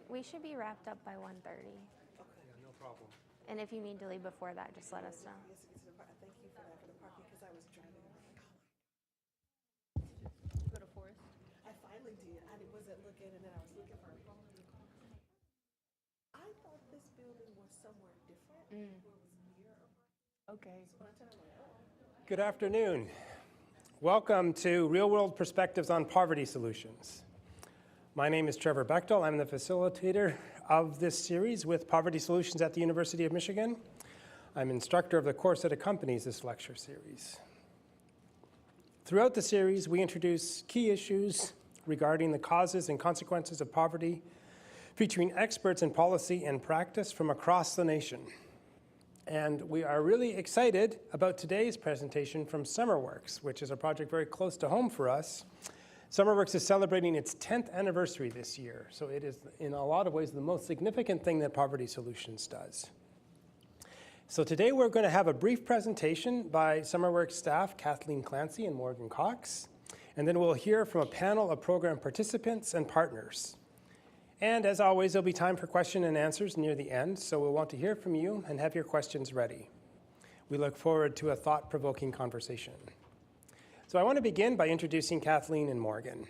We should be wrapped up by 1:30. Okay. Yeah, no problem. And if you need to leave before that, just let us know. Yes, thank you for that, for the parking, because I was driving around. You go to Forest? I finally did. I wasn't looking, and then I was looking for a phone. I thought this building was somewhere different. Where it was near. Okay. So when I turned, I'm like, oh. Good afternoon. Welcome to Real World Perspectives on Poverty Solutions. My name is Trevor Bechtel. I'm the facilitator of this series with Poverty Solutions at the University of Michigan. I'm instructor of the course that accompanies this lecture series. Throughout the series, we introduce key issues regarding the causes and consequences of poverty, featuring experts in policy and practice from across the nation. And we are really excited about today's presentation from SummerWorks, which is a project very close to home for us. SummerWorks is celebrating its 10th anniversary this year, so it is in a lot of ways the most significant thing that Poverty Solutions does. So today we're going to have a brief presentation by SummerWorks staff Kathleen Clancey and Morgan Cox, and then we'll hear from a panel of program participants and partners. And as always, there'll be time for question and answers near the end, so we'll want to hear from you and have your questions ready. We look forward to a thought-provoking conversation. So I want to begin by introducing Kathleen and Morgan.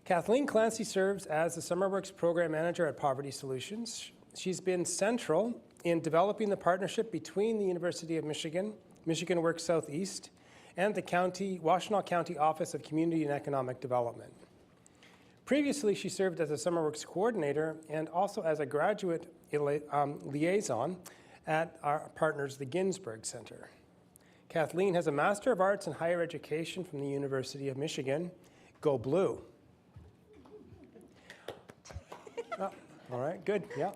Kathleen Clancey serves as the SummerWorks Program Manager at Poverty Solutions. She's been central in developing the partnership between the University of Michigan, Michigan Works Southeast, and the Washtenaw County Office of Community and Economic Development. Previously, she served as a SummerWorks coordinator and also as a graduate liaison at our partners, the Ginsberg Center. Kathleen has a Master of Arts in Higher Education from the University of Michigan. Go Blue. Oh, all right, good, yeah.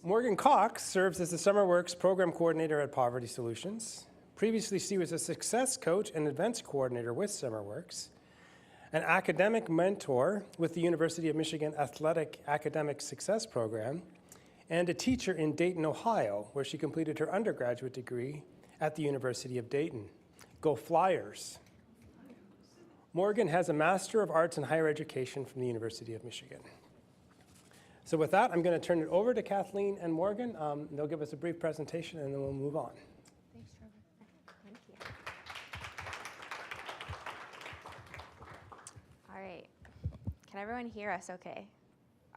Morgan Cox serves as the SummerWorks Program Coordinator at Poverty Solutions. Previously, she was a success coach and events coordinator with SummerWorks, an academic mentor with the University of Michigan Athletic Academic Success Program, and a teacher in Dayton, Ohio, where she completed her undergraduate degree at the University of Dayton. Go Flyers. Morgan has a Master of Arts in Higher Education from the University of Michigan. So with that, I'm going to turn it over to Kathleen and Morgan. They'll give us a brief presentation, and then we'll move on. Thanks, Trevor. Thank you. All right. Can everyone hear us okay?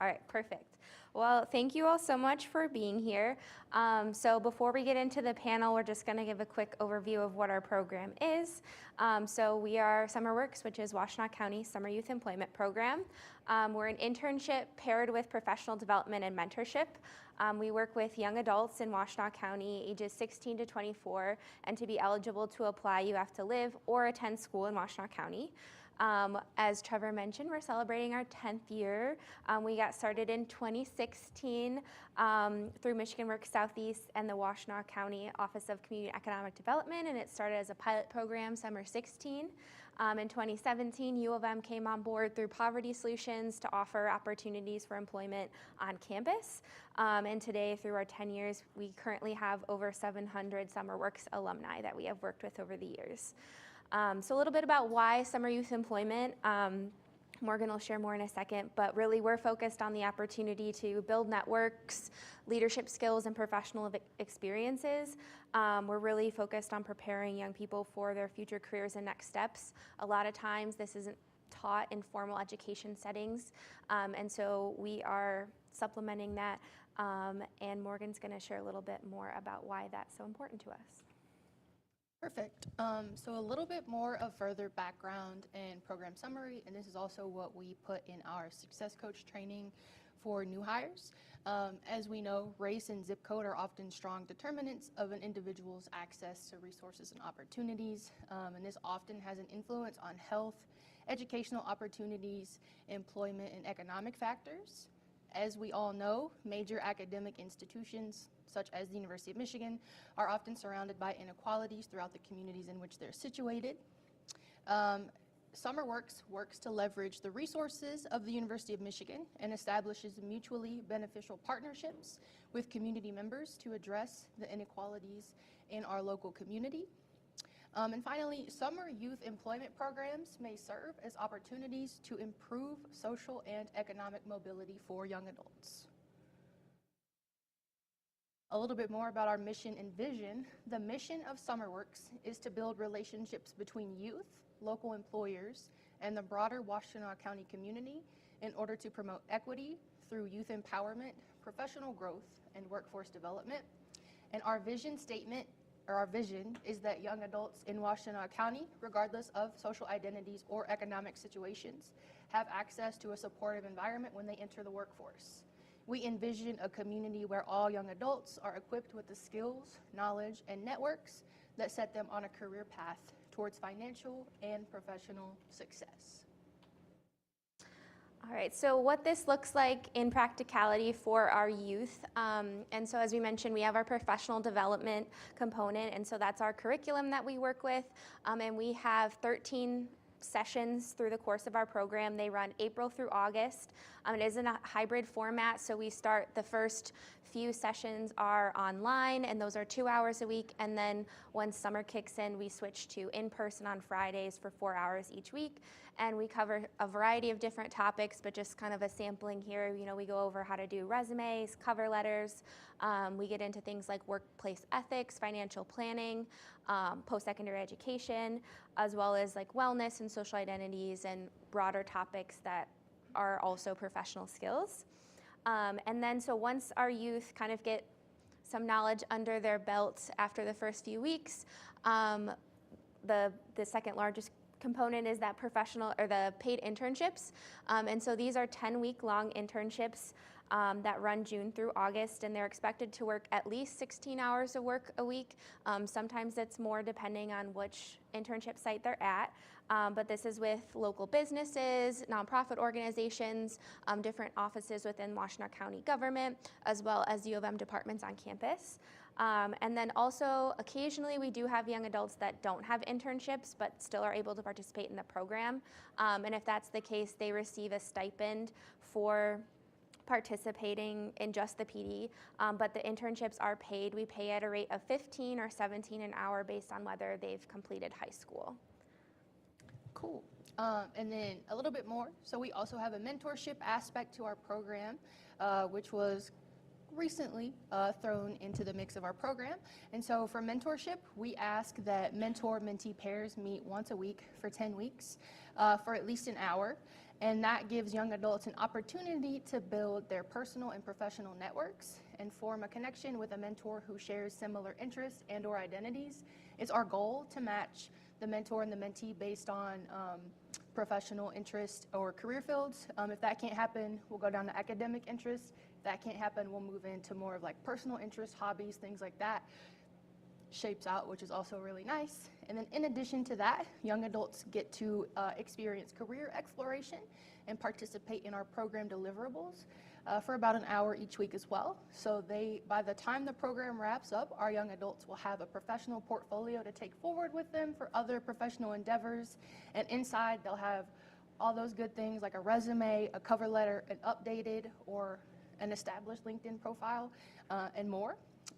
All right, perfect. Well, thank you all so much for being here. So before we get into the panel, we're just going to give a quick overview of what our program is. So we are SummerWorks, which is Washtenaw County Summer Youth Employment Program. We're an internship paired with professional development and mentorship. We work with young adults in Washtenaw County, ages 16 to 24, and to be eligible to apply, you have to live or attend school in Washtenaw County. As Trevor mentioned, we're celebrating our 10th year. We got started in 2016 through Michigan Works Southeast and the Washtenaw County Office of Community and Economic Development, and it started as a pilot program summer 16. In 2017, U of M came on board through Poverty Solutions to offer opportunities for employment on campus. And today, through our 10 years, we currently have over 700 SummerWorks alumni that we have worked with over the years. So a little bit about why summer youth employment. Morgan will share more in a second, but really we're focused on the opportunity to build networks, leadership skills, and professional experiences. We're really focused on preparing young people for their future careers and next steps. A lot of times this isn't taught in formal education settings, and so we are supplementing that, and Morgan's going to share a little bit more about why that's so important to us. Perfect. So a little bit more of further background and program summary, and this is also what we put in our Success Coach training for new hires. As we know, race and zip code are often strong determinants of an individual's access to resources and opportunities, and this often has an influence on health, educational opportunities, employment, and economic factors. As we all know, major academic institutions, such as the University of Michigan, are often surrounded by inequalities throughout the communities in which they're situated. SummerWorks works to leverage the resources of the University of Michigan and establishes mutually beneficial partnerships with community members to address the inequalities in our local community. And finally, summer youth employment programs may serve as opportunities to improve social and economic mobility for young adults. A little bit more about our mission and vision. The mission of SummerWorks is to build relationships between youth, local employers, and the broader Washtenaw County community in order to promote equity through youth empowerment, professional growth, and workforce development. And our vision statement, or our vision, is that young adults in Washtenaw County, regardless of social identities or economic situations, have access to a supportive environment when they enter the workforce. We envision a community where all young adults are equipped with the skills, knowledge, and networks that set them on a career path towards financial and professional success. All right, so what this looks like in practicality for our youth, and so as we mentioned, we have our professional development component, and so that's our curriculum that we work with, and we have 13 sessions through the course of our program. They run April through August. It is in a hybrid format, so we start the first few sessions are online, and those are 2 hours a week, and then when summer kicks in, we switch to in-person on Fridays for 4 hours each week, and we cover a variety of different topics, but just kind of a sampling here. You know, we go over how to do resumes, cover letters. We get into things like workplace ethics, financial planning, post-secondary education, as well as like wellness and social identities and broader topics that are also professional skills. And then so once our youth kind of get some knowledge under their belts after the first few weeks, the second largest component is that professional or the paid internships. And so these are 10-week long internships that run June through August, and they're expected to work at least 16 hours of work a week. Sometimes it's more depending on which internship site they're at. But this is with local businesses, nonprofit organizations, different offices within Washtenaw County government, as well as U of M departments on campus. And then also occasionally we do have young adults that don't have internships but still are able to participate in the program. And if that's the case, they receive a stipend for participating in just the PD, but the internships are paid. We pay at a rate of $15 or $17 an hour based on whether they've completed high school. Cool. And then a little bit more. So we also have a mentorship aspect to our program, which was recently thrown into the mix of our program. And so for mentorship, we ask that mentor-mentee pairs meet once a week for 10 weeks for at least an hour. And that gives young adults an opportunity to build their personal and professional networks and form a connection with a mentor who shares similar interests and or identities. It's our goal to match the mentor and the mentee based on professional interest or career fields. If that can't happen, we'll go down to academic interests. If that can't happen, we'll move into more of like personal interests, hobbies, things like that. Shapes out, which is also really nice. And then in addition to that, young adults get to experience career exploration and participate in our program deliverables for about an hour each week as well. So by the time the program wraps up, our young adults will have a professional portfolio to take forward with them for other professional endeavors. And inside, they'll have all those good things like a resume, a cover letter, an updated or an established LinkedIn profile, and more.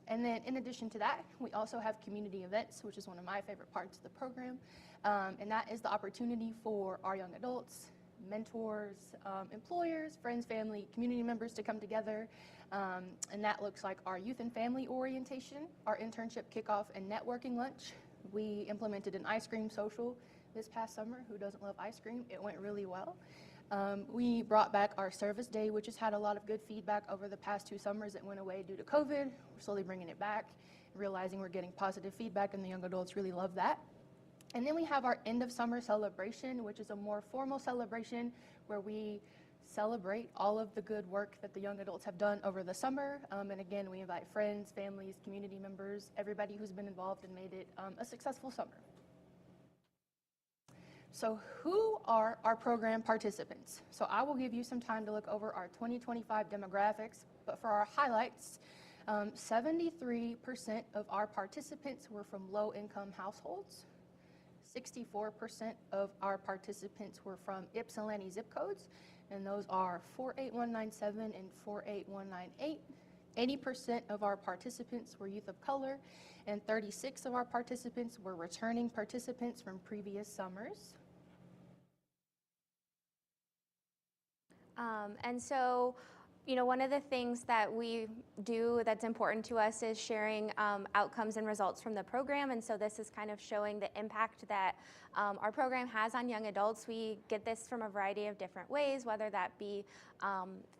And then in addition to that, we also have community events, which is one of my favorite parts of the program. And that is the opportunity for our young adults, mentors, employers, friends, family, community members to come together. And that looks like our youth and family orientation, our internship kickoff and networking lunch. We implemented an ice cream social this past summer. Who doesn't love ice cream? It went really well. We brought back our service day, which has had a lot of good feedback over the past 2 summers. It went away due to COVID. We're slowly bringing it back, realizing we're getting positive feedback, and the young adults really love that. And then we have our end of summer celebration, which is a more formal celebration where we celebrate all of the good work that the young adults have done over the summer. And again, we invite friends, families, community members, everybody who's been involved and made it a successful summer. So who are our program participants? So I will give you some time to look over our 2025 demographics, but for our highlights, 73% of our participants were from low-income households. 64% of our participants were from Ypsilanti zip codes, and those are 48197 and 48198. 80% of our participants were youth of color, and 36 of our participants were returning participants from previous summers. And so, one of the things that we do that's important to us is sharing outcomes and results from the program. And so this is kind of showing the impact that our program has on young adults. We get this from a variety of different ways, whether that be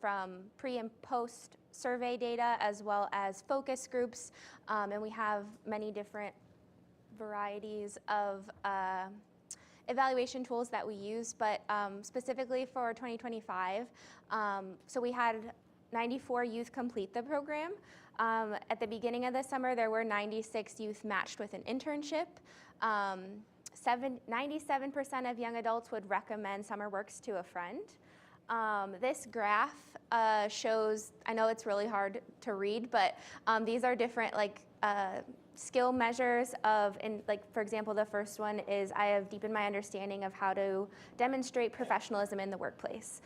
from pre and post survey data, as well as focus groups. And we have many different varieties of evaluation tools that we use, but specifically for 2025, so we had 94 youth complete the program. At the beginning of the summer, there were 96 youth matched with an internship. 97% of young adults would recommend SummerWorks to a friend. This graph shows, I know it's really hard to read, but these are different skill measures of, for example, the first one is I have deepened my understanding of how to demonstrate professionalism in the workplace.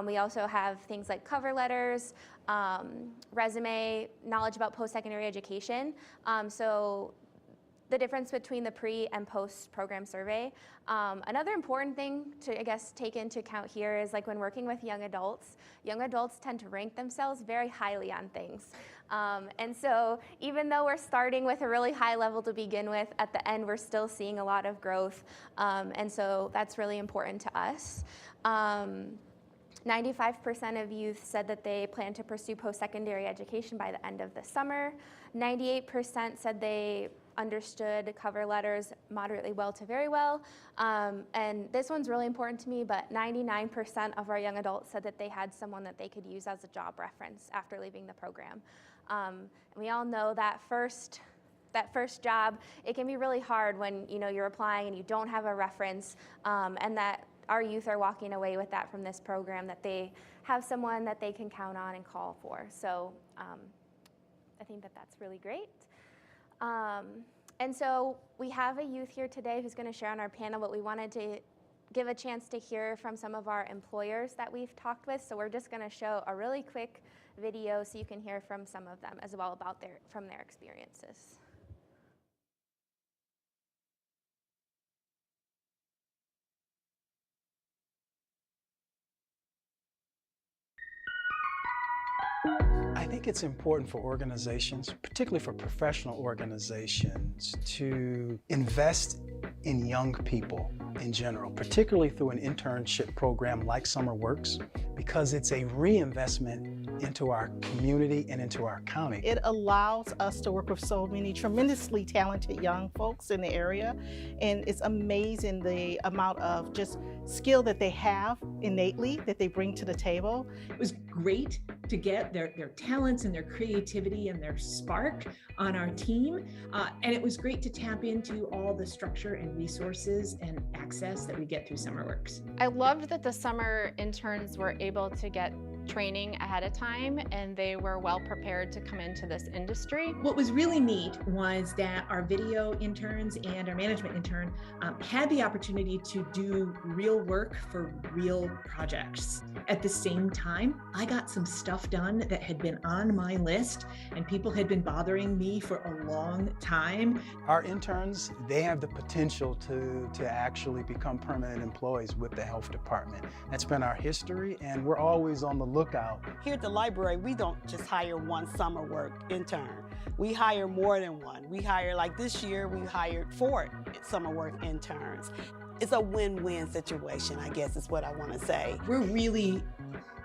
We also have things like cover letters, resume, knowledge about post-secondary education. So the difference between the pre and post program survey. Another important thing to, take into account here is when working with young adults tend to rank themselves very highly on things. And so even though we're starting with a really high level to begin with, at the end we're still seeing a lot of growth. And so that's really important to us. 95% of youth said that they plan to pursue post-secondary education by the end of the summer. 98% said they understood cover letters moderately well to very well. And this one's really important to me, but 99% of our young adults said that they had someone that they could use as a job reference after leaving the program. And we all know that first job, it can be really hard when you're applying and you don't have a reference, and that our youth are walking away with that from this program, that they have someone that they can count on and call for. So I think that that's really great. And so we have a youth here today who's going to share on our panel, but we wanted to give a chance to hear from some of our employers that we've talked with. So we're just going to show a really quick video so you can hear from some of them as well about their experiences. I think it's important for organizations, particularly for professional organizations, to invest in young people in general, particularly through an internship program like SummerWorks, because it's a reinvestment into our community and into our county. It allows us to work with so many tremendously talented young folks in the area, and it's amazing the amount of just skill that they have innately that they bring to the table. It was great to get their talents and their creativity and their spark on our team, and it was great to tap into all the structure and resources and access that we get through SummerWorks. I loved that the summer interns were able to get training ahead of time, and they were well prepared to come into this industry. What was really neat was that our video interns and our management intern had the opportunity to do real work for real projects. At the same time, I got some stuff done that had been on my list and people had been bothering me for a long time. Our interns, they have the potential to actually become permanent employees with the health department. That's been our history, and we're always on the lookout. Here at the library, we don't just hire one summer work intern. We hire more than one. We hire, like this year, we hired 4 summer work interns. It's a win-win situation, I guess is what I want to say. We're really,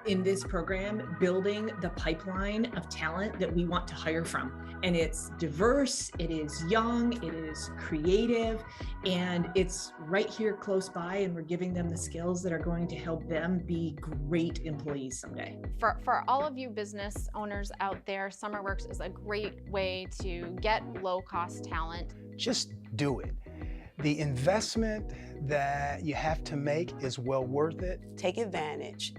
in this program, building the pipeline of talent that we want to hire from. And it's diverse, it is young, it is creative, and it's right here close by, and we're giving them the skills that are going to help them be great employees someday. For all of you business owners out there, SummerWorks is a great way to get low-cost talent. Just do it. The investment that you have to make is well worth it. Take advantage.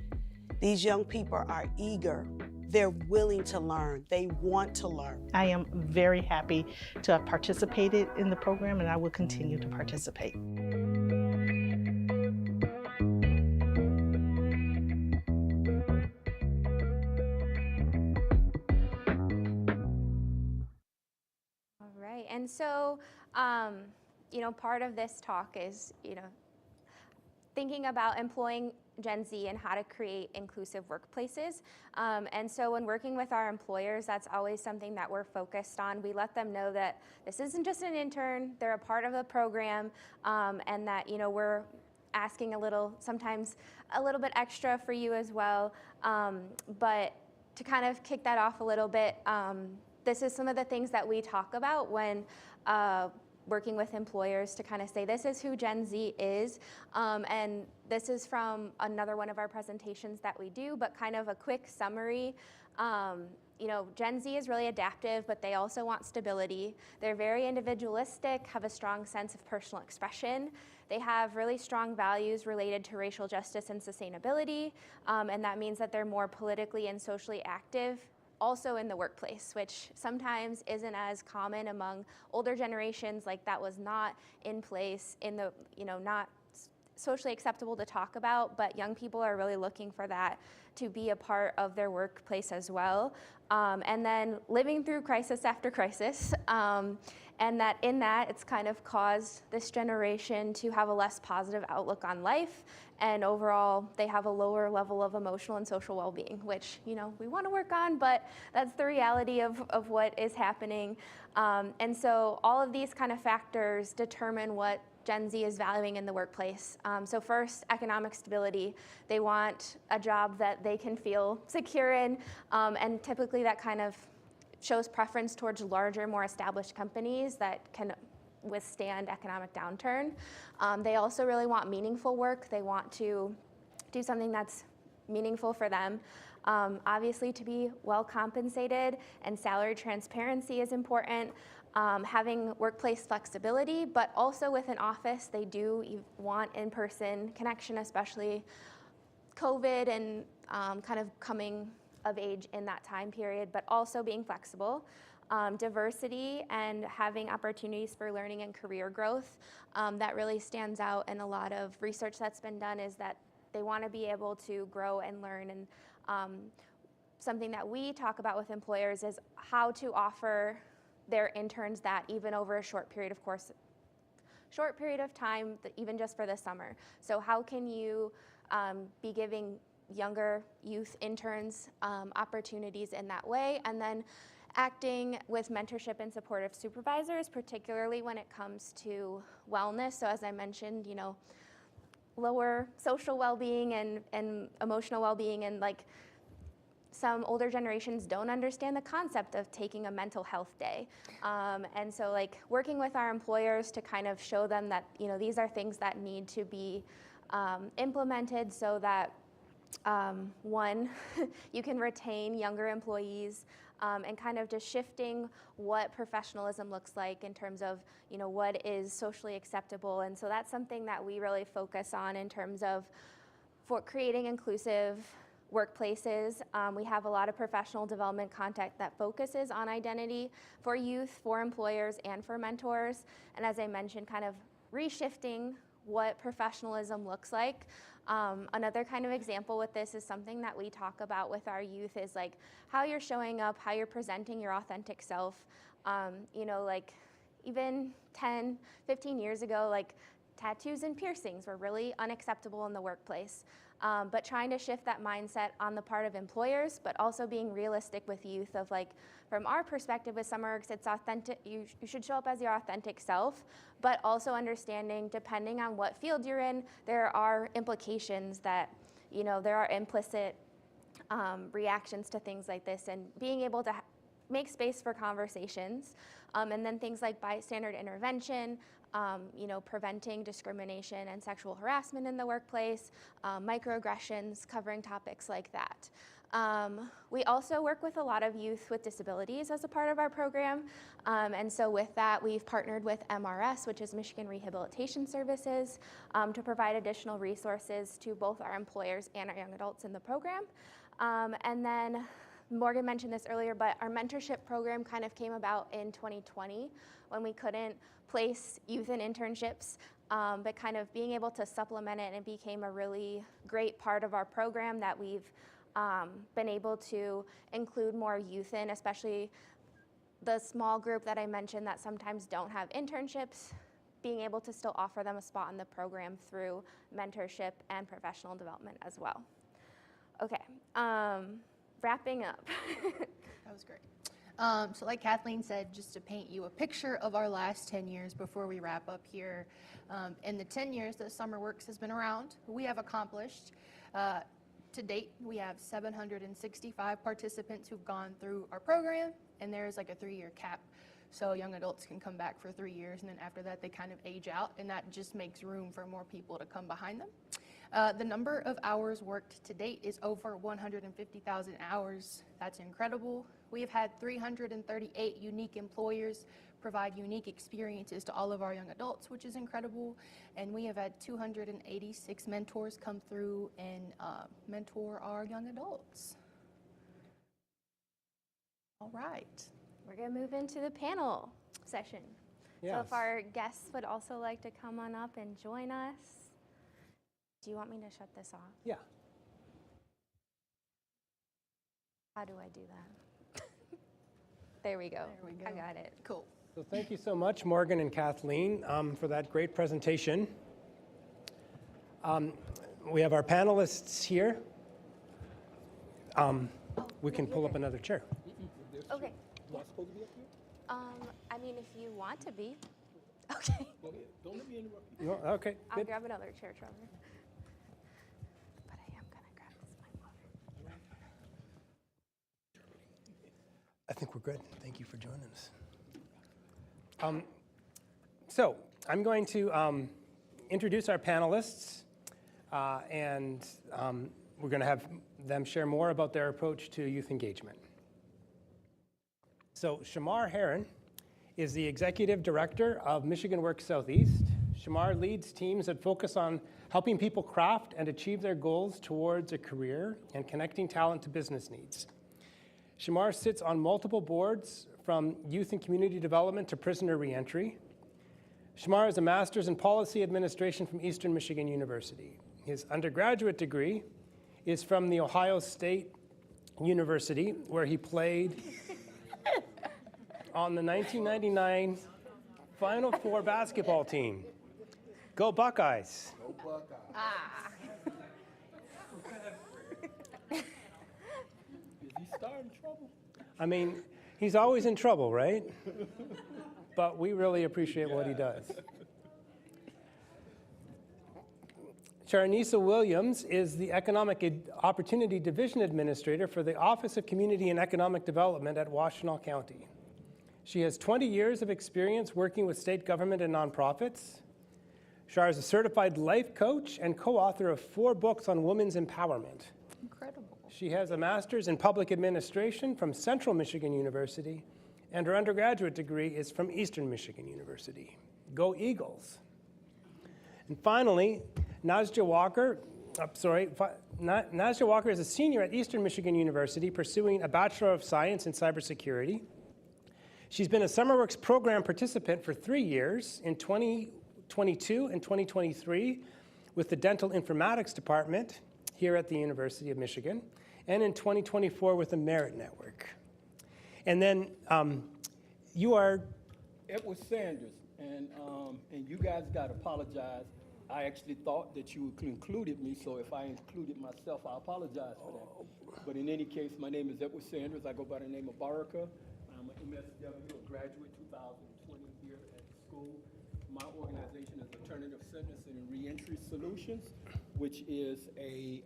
These young people are eager. They're willing to learn. They want to learn. I am very happy to have participated in the program, and I will continue to participate. And so, part of this talk is, thinking about employing Gen Z and how to create inclusive workplaces. And so when working with our employers, that's always something that we're focused on. We let them know that this isn't just an intern, they're a part of the program, and that, we're asking sometimes a little bit extra for you as well. But to kind of kick that off a little bit, this is some of the things that we talk about when working with employers, to kind of say, this is who Gen Z is. And this is from another one of our presentations that we do, but kind of a quick summary. Gen Z is really adaptive, but they also want stability. They're very individualistic, have a strong sense of personal expression. They have really strong values related to racial justice and sustainability. And that means that they're more politically and socially active, also in the workplace, which sometimes isn't as common among older generations. Like, that was not in place in the, not socially acceptable to talk about, but young people are really looking for that to be a part of their workplace as well. And then living through crisis after crisis, and that in that it's kind of caused this generation to have a less positive outlook on life, and overall they have a lower level of emotional and social well-being, which we want to work on, but that's the reality of what is happening. And so all of these kind of factors determine what Gen Z is valuing in the workplace. So first, economic stability. They want a job that they can feel secure in, and typically that kind of shows preference towards larger, more established companies that can withstand economic downturn. They also really want meaningful work. They want to do something that's meaningful for them. Obviously, to be well compensated, and salary transparency is important. Having workplace flexibility, but also with an office, they do want in-person connection, especially COVID and kind of coming of age in that time period, but also being flexible. Diversity and having opportunities for learning and career growth. That really stands out in a lot of research that's been done, is that they want to be able to grow and learn. And something that we talk about with employers is how to offer their interns that, even over a short period of time, even just for the summer. So how can you be giving younger youth interns opportunities in that way? And then acting with mentorship and supportive supervisors, particularly when it comes to wellness. So as I mentioned, lower social well-being and emotional well-being, and some older generations don't understand the concept of taking a mental health day. And so working with our employers to kind of show them that, these are things that need to be implemented so that, one, you can retain younger employees, and kind of just shifting what professionalism looks like in terms of, what is socially acceptable. And so that's something that we really focus on in terms of for creating inclusive workplaces. We have a lot of professional development content that focuses on identity for youth, for employers, and for mentors. And as I mentioned, kind of reshifting what professionalism looks like. Another kind of example with this is something that we talk about with our youth is how you're showing up, how you're presenting your authentic self. Even 10, 15 years ago, tattoos and piercings were really unacceptable in the workplace. But trying to shift that mindset on the part of employers, but also being realistic with youth of from our perspective with SummerWorks, it's authentic. You should show up as your authentic self, but also understanding, depending on what field you're in, there are implications that, there are implicit reactions to things like this, and being able to make space for conversations. And then things like bystander intervention, preventing discrimination and sexual harassment in the workplace, microaggressions, covering topics like that. We also work with a lot of youth with disabilities as a part of our program. And so with that, we've partnered with MRS, which is Michigan Rehabilitation Services, to provide additional resources to both our employers and our young adults in the program. And then Morgan mentioned this earlier, but our mentorship program kind of came about in 2020 when we couldn't place youth in internships, but kind of being able to supplement it, and it became a really great part of our program that we've been able to include more youth in, especially the small group that I mentioned that sometimes don't have internships, being able to still offer them a spot in the program through mentorship and professional development as well. Okay, wrapping up. That was great. So like Kathleen said, just to paint you a picture of our last 10 years before we wrap up here. In the 10 years that SummerWorks has been around, we have accomplished, to date, we have 765 participants who've gone through our program, and there's like a 3-year cap. So young adults can come back for 3 years, and then after that, they kind of age out, and that just makes room for more people to come behind them. The number of hours worked to date is over 150,000 hours. That's incredible. We have had 338 unique employers provide unique experiences to all of our young adults, which is incredible. And we have had 286 mentors come through and mentor our young adults. All right. We're gonna move into the panel session. So Yes. if our guests would also like to come on up and join us. Do you want me to shut this off? Yeah. How do I do that? There we go. There we go. I got it. Cool. So thank you so much, Morgan and Kathleen, for that great presentation. We have our panelists here. We can pull up another chair. Okay. I mean, if you want to be. Okay. Don't let me interrupt you. No, okay, I'll good. grab another chair, Trevor. But I am gonna grab this mic water. I think we're good. Thank you for joining us. So I'm going to introduce our panelists, and we're going to have them share more about their approach to youth engagement. So Shamar Heron is the Executive Director of Michigan Works Southeast. Shamar leads teams that focus on helping people craft and achieve their goals towards a career and connecting talent to business needs. Shamar sits on multiple boards from youth and community development to prisoner reentry. Shamar has a master's in policy administration from Eastern Michigan University. His undergraduate degree is from the Ohio State University, where he played on the 1999 Final Four basketball team. Go Buckeyes. Go Buckeyes. Is he starting trouble? I mean, he's always in trouble, right? But we really appreciate what he does. Charanisa Williams is the Economic Opportunity Division Administrator for the Office of Community and Economic Development at Washtenaw County. She has 20 years of experience working with state government and nonprofits. Shar is a certified life coach and co-author of 4 books on women's empowerment. Incredible. She has a master's in public administration from Central Michigan University, and her undergraduate degree is from Eastern Michigan University. Go Eagles. And finally, Nazja Walker is a senior at Eastern Michigan University pursuing a Bachelor of Science in Cybersecurity. She's been a SummerWorks program participant for 3 years in 2022 and 2023 with the Dental Informatics Department here at the University of Michigan, and in 2024 with the Merit Network. And then you are Edward Sanders, and you guys got to apologize. I actually thought that you included me, so if I included myself, I apologize for that. But in any case, my name is Edward Sanders. I go by the name of Baraka. I'm an MSW, a graduate 2020 here at the school. My organization is Alternative Sentencing and Reentry Solutions, which is a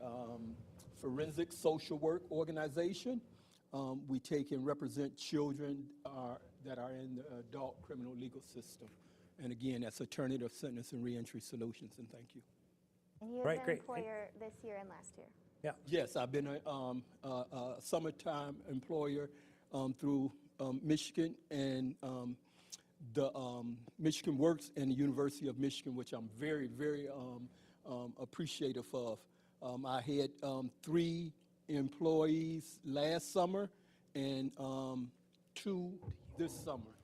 forensic social work organization. We take and represent children that are in the adult criminal legal system. And again, that's Alternative Sentence and Reentry Solutions, and thank you. And you Right, have great. been employer this year and last year. Yes, I've been a summertime employer through Michigan and the Michigan Works and the University of Michigan, which I'm very, very appreciative of. I had 3 employees last summer and 2 this summer,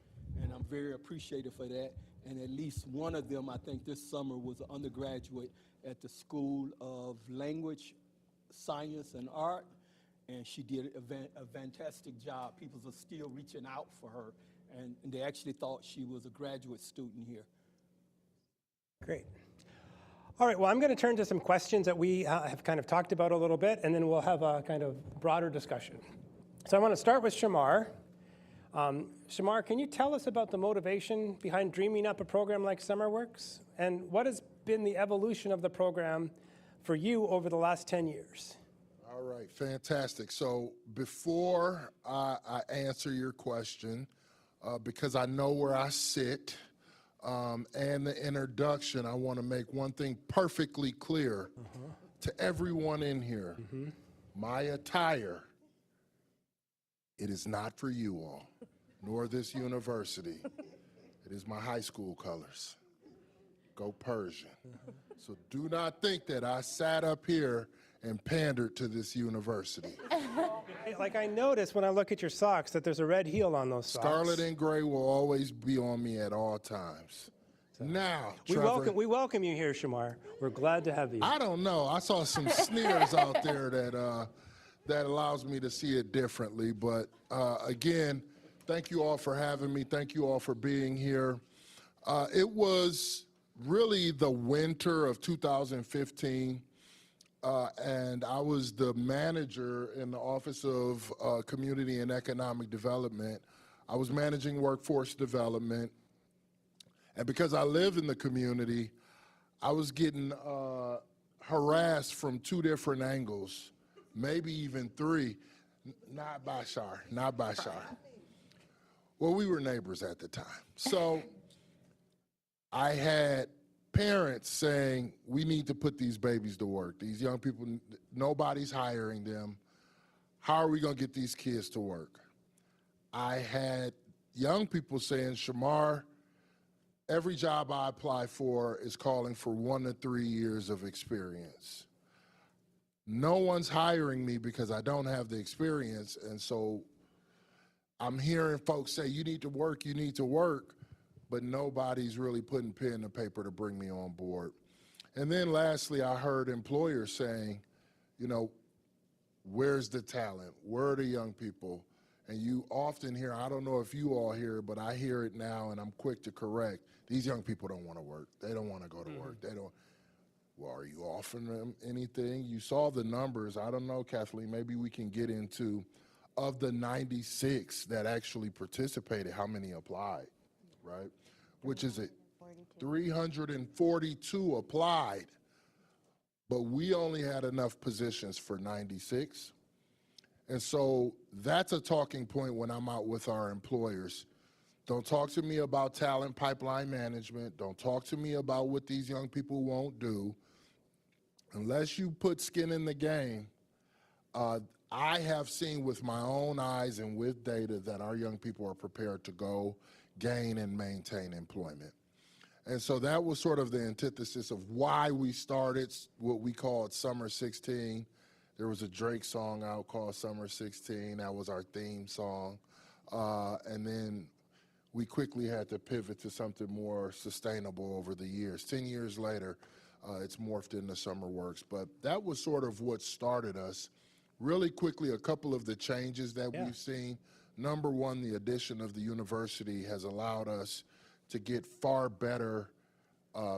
and I'm very appreciative of that. And at least one of them, I think this summer, was an undergraduate at the School of Language, Science, and Art. and she did a fantastic job. People are still reaching out for her, and they actually thought she was a graduate student here. Great. All right, well, I'm going to turn to some questions that we have kind of talked about a little bit, and then we'll have a kind of broader discussion. So I want to start with Shamar. Shamar, can you tell us about the motivation behind dreaming up a program like SummerWorks? And what has been the evolution of the program for you over the last 10 years? All right, fantastic. So before I answer your question, because I know where I sit, and the introduction, I want to make one thing perfectly clear to everyone in here. My attire, it is not for you all, nor this university. It is my high school colors. Go Persian. So do not think that I sat up here and pandered to this university. Like I noticed when I look at your socks that there's a red heel on those socks. Scarlet and gray will always be on me at all times. Now, Trevor, we welcome you here, Shamar. We're glad to have you. I don't know. I saw some sneers out there that allows me to see it differently. But again, thank you all for having me. Thank you all for being here. It was really the winter of 2015. And I was the manager in the Office of Community and Economic Development. I was managing workforce development. And because I live in the community, I was getting harassed from 2 different angles, maybe even 3. Not Bashar. Well, we were neighbors at the time. So I had parents saying, we need to put these babies to work. These young people, nobody's hiring them. How are we going to get these kids to work? I had young people saying, Shamar, every job I apply for is calling for 1 to 3 years of experience. No one's hiring me because I don't have the experience, and so I'm hearing folks say, you need to work, but nobody's really putting pen to paper to bring me on board. And then lastly, I heard employers saying, you know, where's the talent? Where are the young people? And you often hear, I don't know if you all hear it, but I hear it now and I'm quick to correct. These young people don't want to work. They don't want to go to work. They don't. Well, are you offering them anything? You saw the numbers. I don't know, Kathleen, maybe we can get into, of the 96 that actually participated, how many applied, right? Which is it? 342 applied, but we only had enough positions for 96. And so that's a talking point when I'm out with our employers. Don't talk to me about talent pipeline management. Don't talk to me about what these young people won't do. Unless you put skin in the game, I have seen with my own eyes and with data that our young people are prepared to go gain and maintain employment. And so that was sort of the antithesis of why we started what we called Summer 16. There was a Drake song out called Summer 16. That was our theme song. And then we quickly had to pivot to something more sustainable over the years. 10 years later, it's morphed into SummerWorks. But that was sort of what started us. Really quickly, a couple of the changes that we've seen. Number one, the addition of the university has allowed us to get far better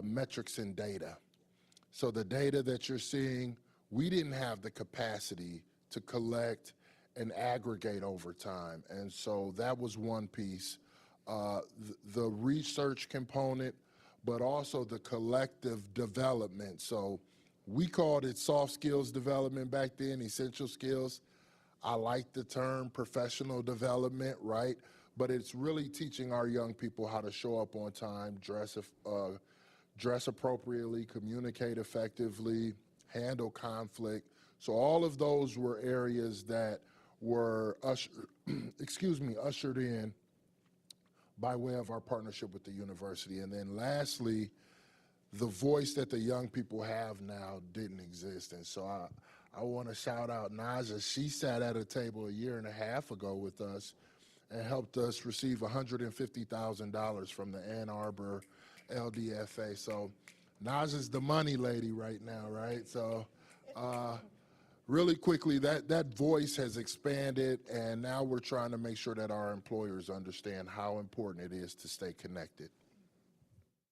metrics and data. So the data that you're seeing, we didn't have the capacity to collect and aggregate over time. And so that was one piece. The research component, but also the collective development. So we called it soft skills development back then, essential skills. I like the term professional development, right? But it's really teaching our young people how to show up on time, dress appropriately, communicate effectively, handle conflict. So all of those were areas that were ushered in by way of our partnership with the university. And then lastly, the voice that the young people have now didn't exist. And so I want to shout out Naja. She sat at a table a year and a half ago with us and helped us receive $150,000 from the Ann Arbor LDFA. So Naja's the money lady right now, right? So, really quickly, that voice has expanded, and now we're trying to make sure that our employers understand how important it is to stay connected.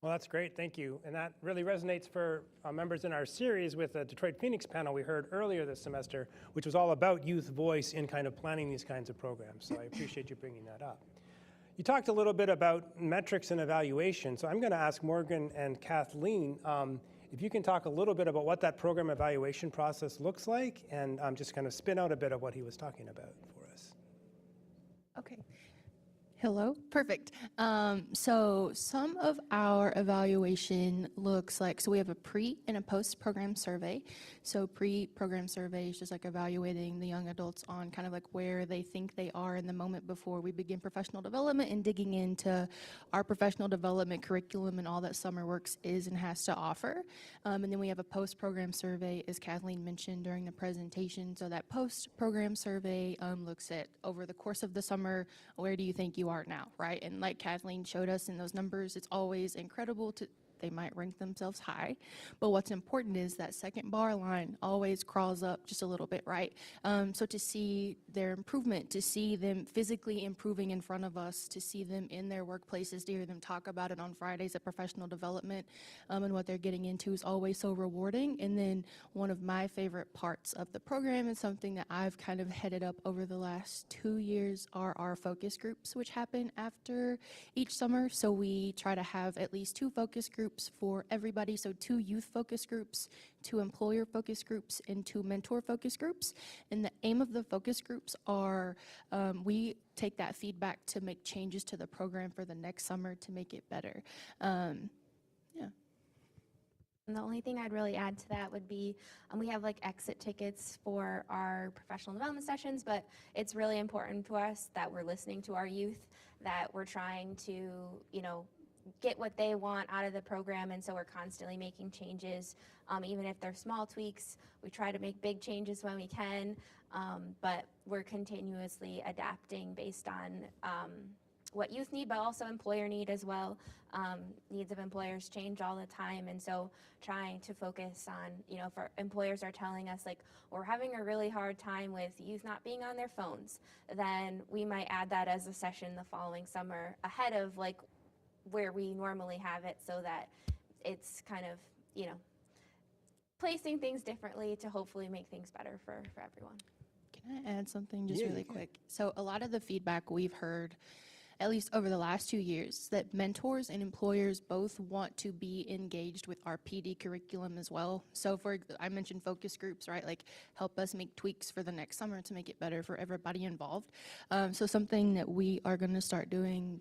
Well, that's great, thank you. And that really resonates for members in our series with the Detroit Phoenix panel we heard earlier this semester, which was all about youth voice in kind of planning these kinds of programs. So I appreciate you bringing that up. You talked a little bit about metrics and evaluation. So I'm going to ask Morgan and Kathleen if you can talk a little bit about what that program evaluation process looks like, and just kind of spin out a bit of what he was talking about for us. Okay. Hello, perfect. So some of our evaluation looks like, so we have a pre and a post program survey. So pre-program survey is just like evaluating the young adults on kind of like where they think they are in the moment before we begin professional development and digging into our professional development curriculum and all that SummerWorks is and has to offer. And then we have a post-program survey, as Kathleen mentioned during the presentation. So that post-program survey looks at over the course of the summer, where do you think you are now, right? And like Kathleen showed us in those numbers, it's always incredible to, they might rank themselves high, but what's important is that second bar line always crawls up just a little bit, right? So to see their improvement, to see them physically improving in front of us, to see them in their workplaces, to hear them talk about it on Fridays at professional development and what they're getting into is always so rewarding. And then one of my favorite parts of the program and something that I've kind of headed up over the last 2 years are our focus groups, which happen after each summer. So we try to have at least 2 focus groups for everybody. So 2 youth focus groups, 2 employer focus groups, and 2 mentor focus groups. And the aim of the focus groups are we take that feedback to make changes to the program for the next summer to make it better. Yeah. And the only thing I'd really add to that would be we have like exit tickets for our professional development sessions, but it's really important to us that we're listening to our youth, that we're trying to, get what they want out of the program, and so we're constantly making changes. Even if they're small tweaks, we try to make big changes when we can, but we're continuously adapting based on what youth need, but also employer need as well. Needs of employers change all the time, and so trying to focus on, if our employers are telling us like we're having a really hard time with youth not being on their phones, then we might add that as a session the following summer ahead of like where we normally have it, so that it's kind of, placing things differently to hopefully make things better for everyone. Can I add something just really quick? So a lot of the feedback we've heard, at least over the last 2 years, that mentors and employers both want to be engaged with our PD curriculum as well. So I mentioned focus groups, right? Like help us make tweaks for the next summer to make it better for everybody involved. So something that we are going to start doing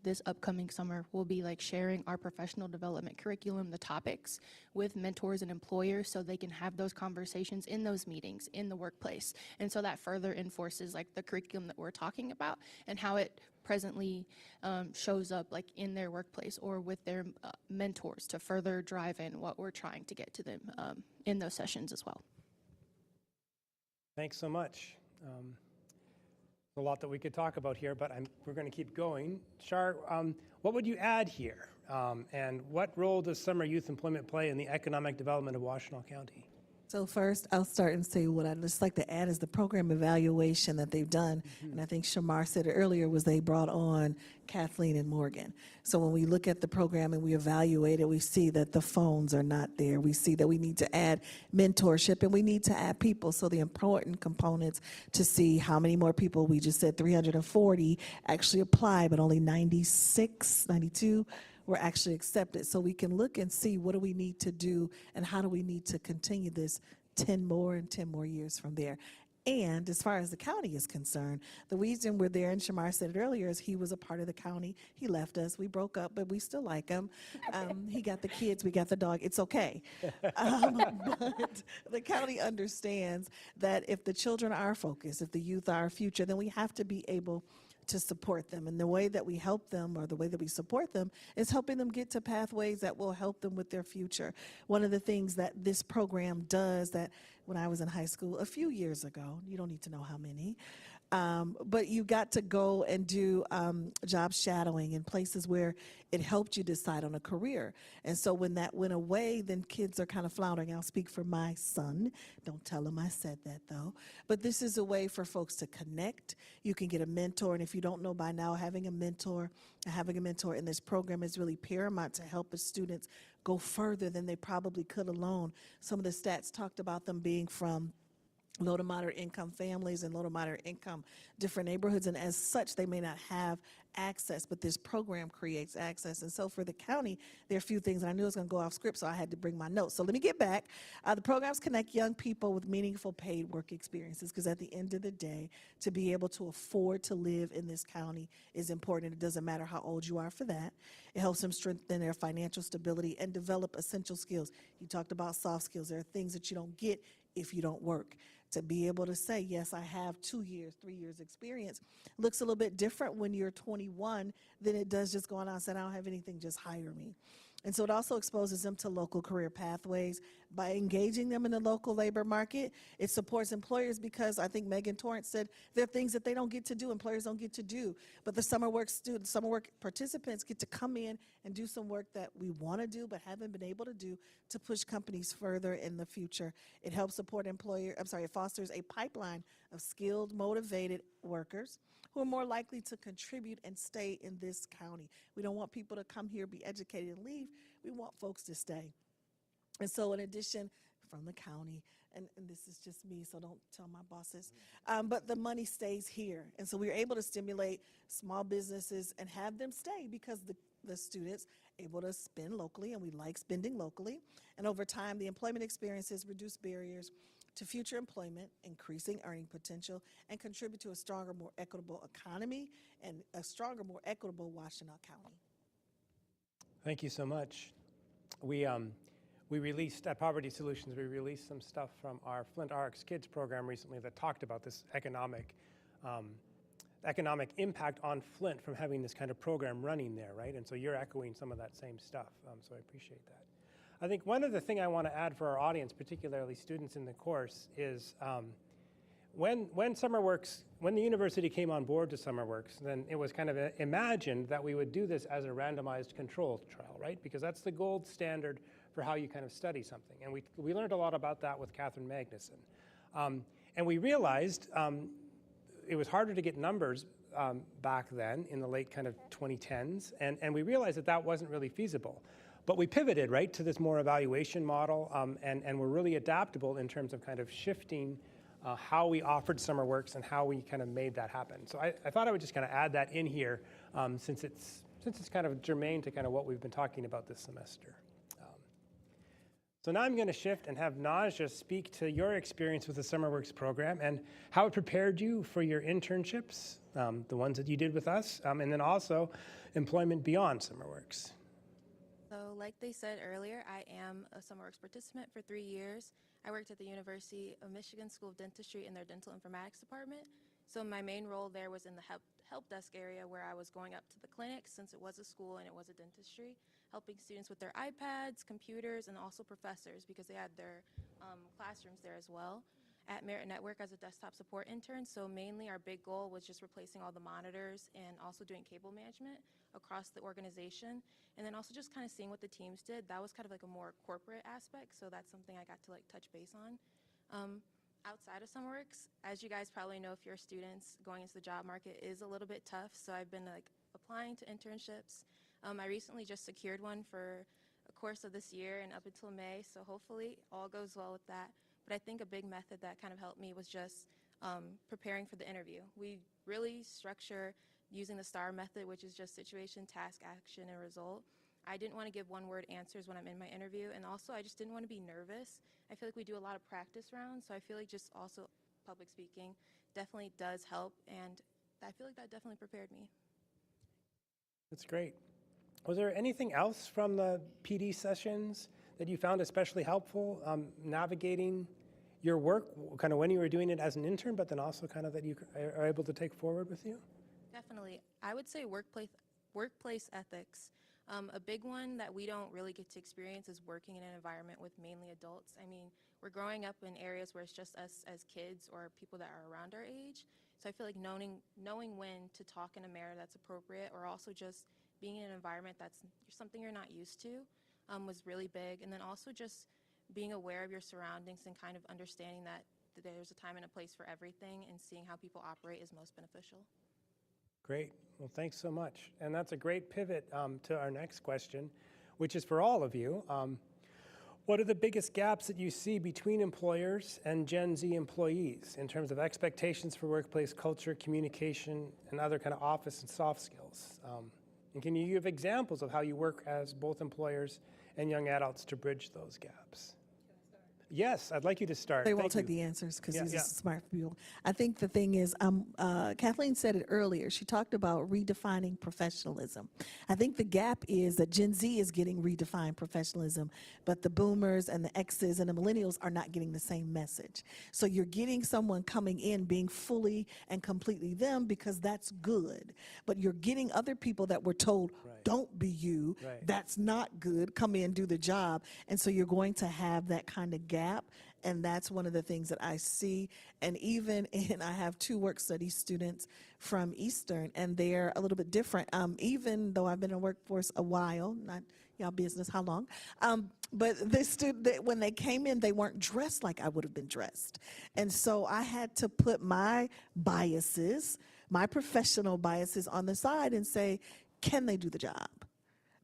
this upcoming summer will be like sharing our professional development curriculum, the topics, with mentors and employers so they can have those conversations in those meetings in the workplace. And so that further enforces like the curriculum that we're talking about and how it presently shows up like in their workplace or with their mentors to further drive in what we're trying to get to them in those sessions as well. Thanks so much. A lot that we could talk about here, but we're going to keep going. Shar, what would you add here? And what role does summer youth employment play in the economic development of Washtenaw County? So first, I'll start and say what I'd just like to add is the program evaluation that they've done. And I think Shamar said it earlier, was they brought on Kathleen and Morgan. So when we look at the program and we evaluate it, we see that the phones are not there. We see that we need to add mentorship and we need to add people. So the important components to see how many more people, we just said 340 actually apply, but only 96, 92 were actually accepted. So we can look and see what do we need to do and how do we need to continue this 10 more years from there. And as far as the county is concerned, the reason we're there, and Shamar said it earlier, is he was a part of the county. He left us. We broke up, but we still like him. He got the kids. We got the dog. It's okay. But the county understands that if the children are our focus, if the youth are our future, then we have to be able to support them. And the way that we help them, or the way that we support them, is helping them get to pathways that will help them with their future. One of the things that this program does, that when I was in high school a few years ago, you don't need to know how many, But you got to go and do job shadowing in places where it helped you decide on a career. And so when that went away, then kids are kind of floundering. I'll speak for my son. Don't tell him I said that, though. But this is a way for folks to connect. You can get a mentor. And if you don't know by now, having a mentor in this program is really paramount to help the students go further than they probably could alone. Some of the stats talked about them being from low to moderate income families and low to moderate income different neighborhoods, and as such they may not have access, but this program creates access. And so for the county, there are a few things, and I knew I was going to go off script, so I had to bring my notes. So let me get back. The programs connect young people with meaningful paid work experiences, because at the end of the day, to be able to afford to live in this county is important. It doesn't matter how old you are for that. It helps them strengthen their financial stability and develop essential skills. You talked about soft skills. There are things that you don't get if you don't work. To be able to say, yes, I have 2 years, 3 years experience, looks a little bit different when you're 21 than it does just going out and saying, I don't have anything, just hire me. And so it also exposes them to local career pathways. By engaging them in the local labor market, it supports employers, because I think Megan Torrance said there are things that they don't get to do, employers don't get to do. But the summer work participants get to come in and do some work that we want to do but haven't been able to do to push companies further in the future. It helps support it fosters a pipeline of skilled, motivated workers who are more likely to contribute and stay in this county. We don't want people to come here, be educated, and leave. We want folks to stay. And so in addition, from the county, and this is just me, so don't tell my bosses, but the money stays here. And so we're able to stimulate small businesses and have them stay, because the students able to spend locally, and we like spending locally. And over time, the employment experiences reduce barriers to future employment, increasing earning potential, and contribute to a stronger, more equitable economy and a stronger, more equitable Washtenaw County. Thank you so much. We released, at Poverty Solutions, we released some stuff from our Flint RX Kids program recently that talked about this economic impact on Flint from having this kind of program running there, right? And so you're echoing some of that same stuff, so I appreciate that. I think one other thing I want to add for our audience, particularly students in the course, is when the university came on board to SummerWorks, then it was kind of imagined that we would do this as a randomized control trial, right? Because that's the gold standard for how you kind of study something. And we learned a lot about that with Catherine Magnuson. And we realized it was harder to get numbers back then in the late kind of 2010s, and we realized that wasn't really feasible. But we pivoted, right, to this more evaluation model, and we're really adaptable in terms of kind of shifting how we offered SummerWorks and how we kind of made that happen. So I thought I would just kind of add that in here, since it's kind of germane to kind of what we've been talking about this semester. So now I'm going to shift and have Naja speak to your experience with the SummerWorks program and how it prepared you for your internships, the ones that you did with us, and then also employment beyond SummerWorks. So like they said earlier, I am a SummerWorks participant for 3 years. I worked at the University of Michigan School of Dentistry in their dental informatics department. So my main role there was in the help desk area, where I was going up to the clinics, since it was a school and it was a dentistry, helping students with their iPads, computers, and also professors, because they had their classrooms there as well. At Merit Network as a desktop support intern, so mainly our big goal was just replacing all the monitors and also doing cable management across the organization, and then also just kind of seeing what the teams did. That was kind of like a more corporate aspect, so that's something I got to like touch base on. Outside of SummerWorks, as you guys probably know, if you're students, going into the job market is a little bit tough, so I've been like applying to internships. I recently just secured one for a course of this year and up until May, so hopefully all goes well with that. But I think a big method that kind of helped me was just preparing for the interview. We really structure using the STAR method, which is just situation, task, action, and result. I didn't want to give one-word answers when I'm in my interview, and also I just didn't want to be nervous. I feel like we do a lot of practice rounds, so I feel like just also public speaking definitely does help, and I feel like that definitely prepared me. That's great. Was there anything else from the PD sessions that you found especially helpful navigating your work, kind of when you were doing it as an intern, but then also kind of that you are able to take forward with you? Definitely. I would say workplace ethics. A big one that we don't really get to experience is working in an environment with mainly adults. I mean, we're growing up in areas where it's just us as kids or people that are around our age. So I feel like knowing when to talk in a manner that's appropriate, or also just being in an environment that's something you're not used to, was really big. And then also just being aware of your surroundings and kind of understanding that there's a time and a place for everything, and seeing how people operate is most beneficial. Great. Well, thanks so much. And that's a great pivot to our next question, which is for all of you. What are the biggest gaps that you see between employers and Gen Z employees in terms of expectations for workplace culture, communication, and other kind of office and soft skills? And can you give examples of how you work as both employers and young adults to bridge those gaps? Yes, I'd like you to start. They won't Thank take you. the answers because Yeah, these yeah. are smart people. I think the thing is, Kathleen said it earlier. She talked about redefining professionalism. I think the gap is that Gen Z is getting redefined professionalism, but the boomers and the X's and the millennials are not getting the same message. So you're getting someone coming in being fully and completely them because that's good, but you're getting other people that were told, don't be you, Right. that's not good, come in, do the job. And so you're going to have that kind of gap. And that's one of the things that I see. And even I have 2 work study students from Eastern, and they're a little bit different. Even though I've been in the workforce a while, not y'all business how long, but when they came in, they weren't dressed like I would have been dressed. And so I had to put my biases, my professional biases on the side and say, can they do the job?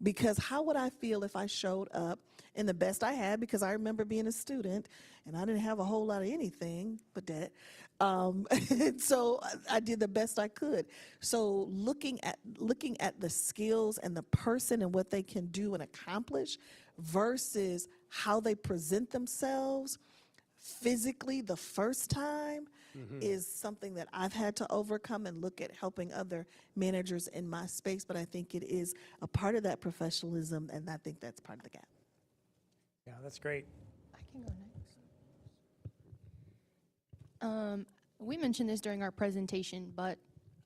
Because how would I feel if I showed up in the best I had, because I remember being a student and I didn't have a whole lot of anything but that. And so I did the best I could. So looking at the skills and the person and what they can do and accomplish versus how they present themselves physically the first time is something that I've had to overcome and look at helping other managers in my space. But I think it is a part of that professionalism, and I think that's part of the gap. Yeah, that's great. I can go next. We mentioned this during our presentation, but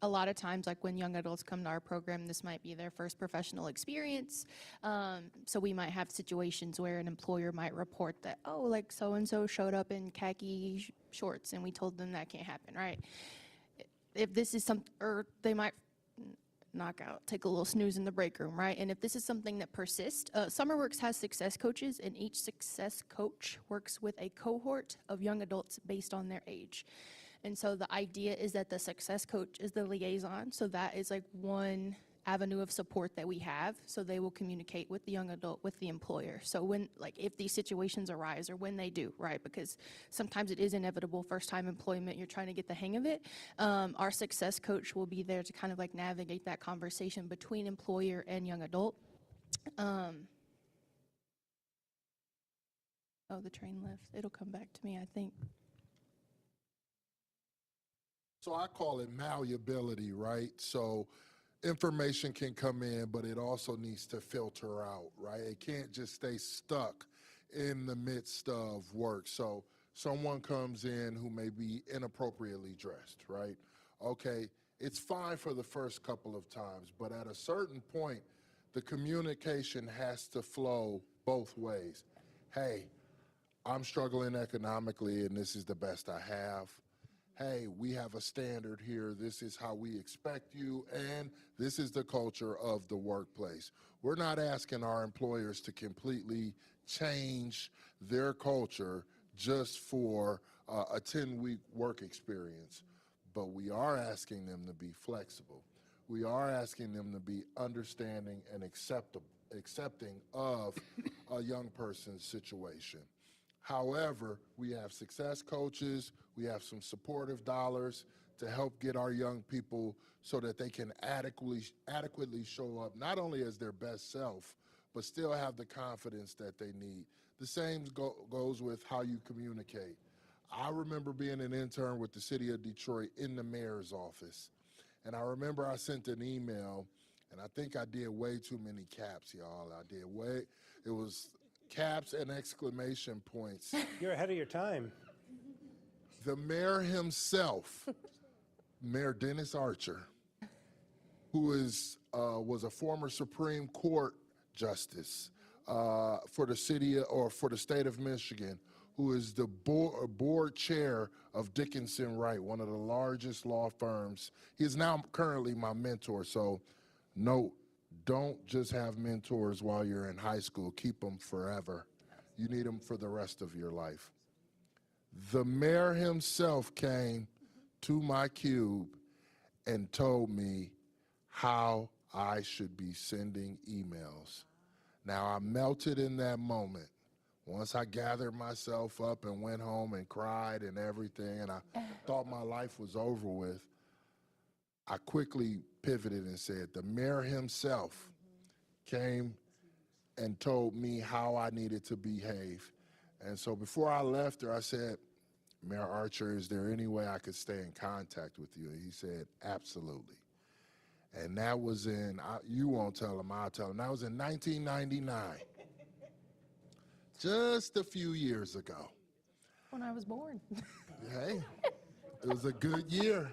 a lot of times, like when young adults come to our program, this might be their first professional experience. So we might have situations where an employer might report that, oh, like so-and-so showed up in khaki shorts, and we told them that can't happen, right? If this is or they might knock out, take a little snooze in the break room, right? And if this is something that persists, SummerWorks has success coaches, and each success coach works with a cohort of young adults based on their age. And so the idea is that the success coach is the liaison. So that is like one avenue of support that we have. So they will communicate with the young adult, with the employer. So when, like, if these situations arise or when they do, right? Because sometimes it is inevitable, first-time employment, you're trying to get the hang of it. Our success coach will be there to kind of like navigate that conversation between employer and young adult. Oh, the train left. It'll come back to me, I think. So I call it malleability, right? So information can come in, but it also needs to filter out, right? It can't just stay stuck in the midst of work. So someone comes in who may be inappropriately dressed, right? Okay, it's fine for the first couple of times, but at a certain point, the communication has to flow both ways. Hey, I'm struggling economically and this is the best I have. Hey, we have a standard here. This is how we expect you, and this is the culture of the workplace. We're not asking our employers to completely change their culture just for a 10-week work experience, but we are asking them to be flexible. We are asking them to be understanding and accepting of a young person's situation. However, we have success coaches, we have some supportive dollars to help get our young people so that they can adequately show up, not only as their best self, but still have the confidence that they need. The same goes with how you communicate. I remember being an intern with the city of Detroit in the mayor's office, and I remember I sent an email, and I think I did way too many caps, y'all. It was caps and exclamation points. You're ahead of your time. The mayor himself, Mayor Dennis Archer, who was a former Supreme Court justice for the city or for the state of Michigan, who is the board chair of Dickinson Wright, one of the largest law firms. He is now currently my mentor, so no, don't just have mentors while you're in high school. Keep them forever. You need them for the rest of your life. The mayor himself came to my cube and told me how I should be sending emails. Now, I melted in that moment. Once I gathered myself up and went home and cried and everything, and I thought my life was over with, I quickly pivoted and said, the mayor himself came and told me how I needed to behave. And so before I left her, I said, Mayor Archer, is there any way I could stay in contact with you? And he said, absolutely. And that was you won't tell him, I'll tell him. That was in 1999, just a few years ago. When I was born. Hey, it was a good year.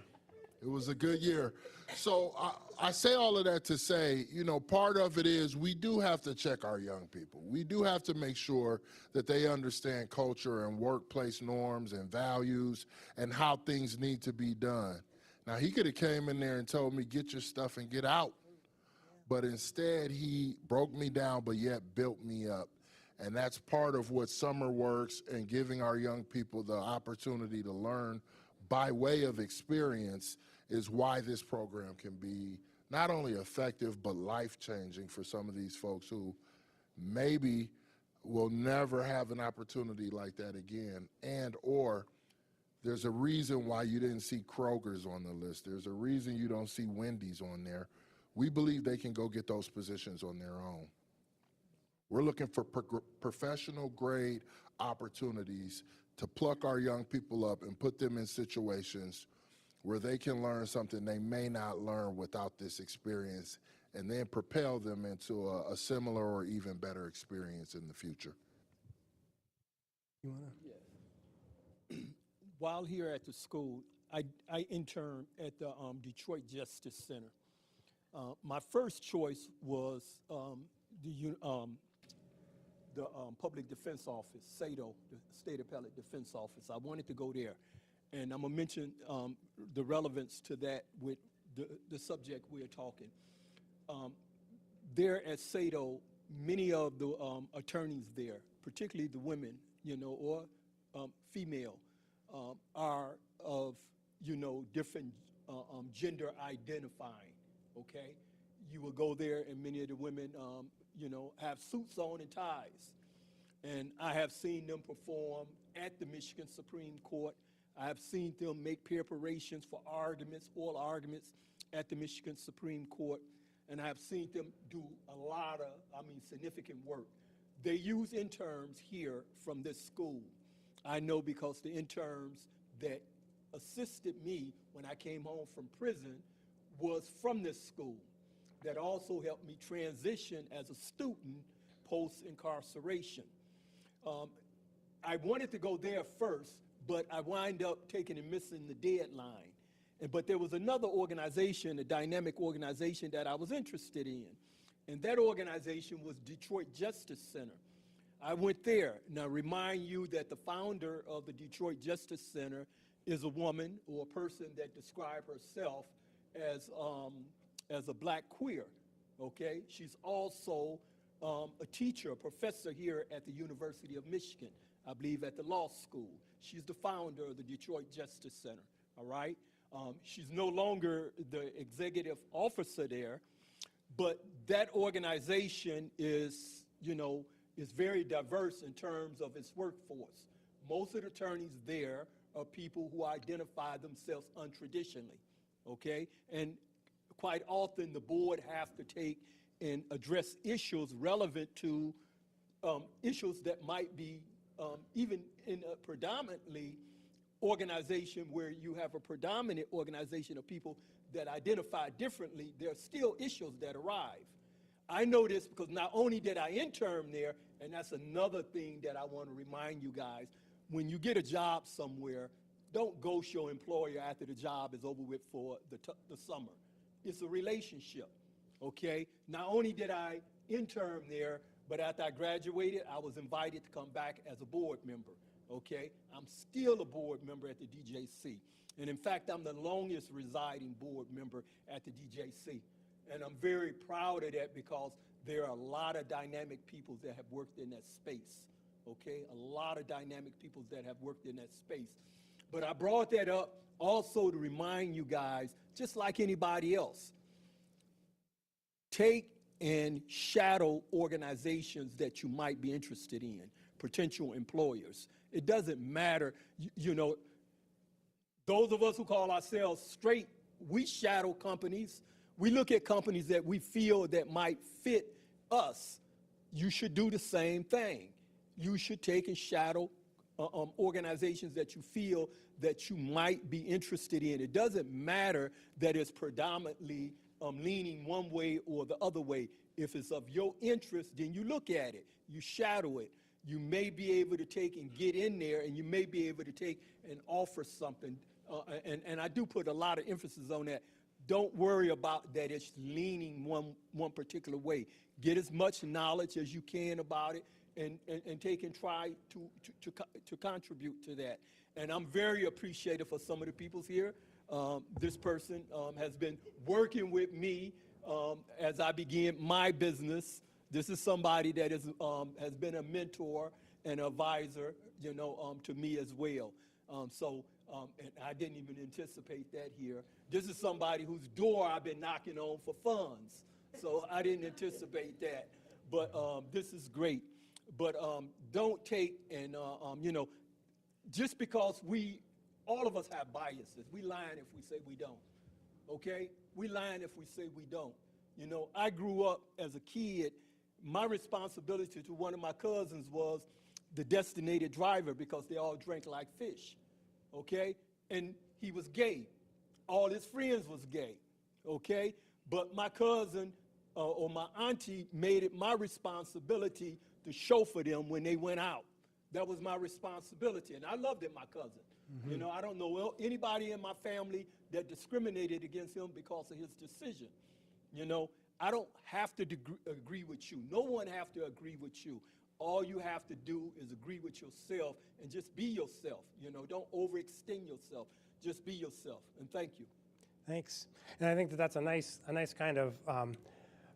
It was a good year. So I say all of that to say, you know, part of it is we do have to check our young people. We do have to make sure that they understand culture and workplace norms and values and how things need to be done. Now, he could have came in there and told me, get your stuff and get out. But instead, he broke me down, but yet built me up. And that's part of what SummerWorks and giving our young people the opportunity to learn by way of experience is why this program can be not only effective, but life-changing for some of these folks who maybe will never have an opportunity like that again, and or there's a reason why you didn't see Kroger's on the list. There's a reason you don't see Wendy's on there. We believe they can go get those positions on their own. We're looking for professional grade opportunities to pluck our young people up and put them in situations where they can learn something they may not learn without this experience, and then propel them into a similar or even better experience in the future. You wanna? Yes. While here at the school, I interned at the Detroit Justice Center. My first choice was the Public Defense Office, SADO, the State Appellate Defense Office. I wanted to go there. And I'm going to mention the relevance to that with the subject we're talking. There at SADO, many of the attorneys there, particularly the women, you know, or female, are of, you know, different gender identifying, okay? You will go there and many of the women, you know, have suits on and ties. And I have seen them perform at the Michigan Supreme Court. I have seen them make preparations for arguments, oral arguments at the Michigan Supreme Court. And I have seen them do a lot of, significant work. They use interns here from this school. I know because the interns that assisted me when I came home from prison was from this school. That also helped me transition as a student post-incarceration. I wanted to go there first, but I wind up taking and missing the deadline. But there was another organization, a dynamic organization that I was interested in. And that organization was Detroit Justice Center. I went there. Now, remind you that the founder of the Detroit Justice Center is a woman or a person that described herself as a black queer, okay? She's also a teacher, a professor here at the University of Michigan, I believe at the law school. She's the founder of the Detroit Justice Center, all right? She's no longer the executive officer there, but that organization is, you know, is very diverse in terms of its workforce. Most of the attorneys there are people who identify themselves untraditionally, okay? And quite often the board have to take and address issues relevant to issues that might be even in a predominantly organization where you have a predominant organization of people that identify differently, there are still issues that arrive. I know this because not only did I intern there, and that's another thing that I want to remind you guys, when you get a job somewhere, don't ghost your employer after the job is over with for the summer. It's a relationship, okay? Not only did I intern there, but after I graduated, I was invited to come back as a board member. okay? I'm still a board member at the DJC. And in fact, I'm the longest residing board member at the DJC. And I'm very proud of that because there are a lot of dynamic people that have worked in that space, okay? A lot of dynamic people that have worked in that space. But I brought that up also to remind you guys, just like anybody else, take and shadow organizations that you might be interested in, potential employers. It doesn't matter, you know, those of us who call ourselves straight, we shadow companies. We look at companies that we feel that might fit us. You should do the same thing. You should take and shadow organizations that you feel that you might be interested in. It doesn't matter that it's predominantly leaning one way or the other way. If it's of your interest, then you look at it, you shadow it. You may be able to take and get in there, and you may be able to take and offer something. And I do put a lot of emphasis on that. Don't worry about that it's leaning one particular way. Get as much knowledge as you can about it, and take and try to contribute to that. And I'm very appreciative for some of the people here. This person has been working with me as I began my business. This is somebody that has been a mentor and advisor, you know, to me as well. And I didn't even anticipate that here. This is somebody whose door I've been knocking on for funds. So I didn't anticipate that. But this is great. But don't take and, you know, just because all of us have biases. We lying if we say we don't, okay? We lying if we say we don't. You know, I grew up as a kid, my responsibility to one of my cousins was the designated driver because they all drank like fish, okay? And he was gay. All his friends was gay, okay? But my cousin or my auntie made it my responsibility to chauffeur them when they went out. That was my responsibility, and I loved it, my cousin. Mm-hmm. You know, I don't know anybody in my family that discriminated against him because of his decision. You know, I don't have to agree with you. No one have to agree with you. All you have to do is agree with yourself and just be yourself. You know, don't overextend yourself. Just be yourself, and thank you. Thanks. And I think that that's a nice kind of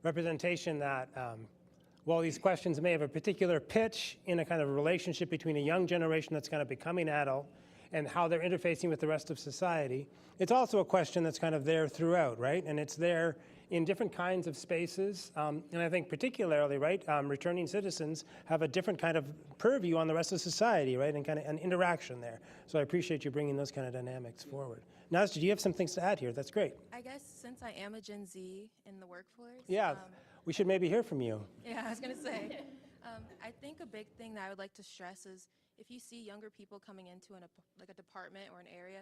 representation that while these questions may have a particular pitch in a kind of relationship between a young generation that's kind of becoming adult and how they're interfacing with the rest of society, it's also a question that's kind of there throughout, right? And it's there in different kinds of spaces. And I think particularly, right, returning citizens have a different kind of purview on the rest of society, right, and kind of an interaction there. So I appreciate you bringing those kind of dynamics forward. Nazja, do you have some things to add here? That's great. I guess since I am a Gen Z in the workforce. Yeah, we should maybe hear from you. Yeah, I was going to say. I think a big thing that I would like to stress is if you see younger people coming into a department or an area,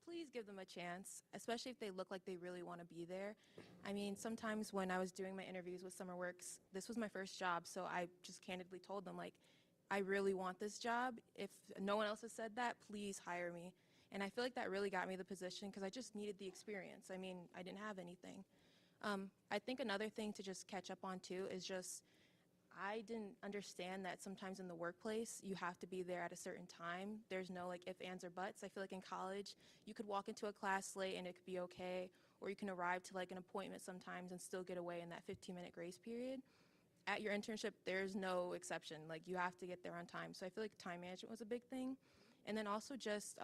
please give them a chance, especially if they look like they really want to be there. I mean, sometimes when I was doing my interviews with SummerWorks, this was my first job, so I just candidly told them, like, I really want this job. If no one else has said that, please hire me. And I feel like that really got me the position because I just needed the experience. I mean, I didn't have anything. I think another thing to just catch up on, too, is just I didn't understand that sometimes in the workplace, you have to be there at a certain time. There's no, like, ifs, ands, or buts. I feel like in college, you could walk into a class late and it could be okay, or you can arrive to, like, an appointment sometimes and still get away in that 15-minute grace period. At your internship, there's no exception. Like, you have to get there on time. So I feel like time management was a big thing. And then also just,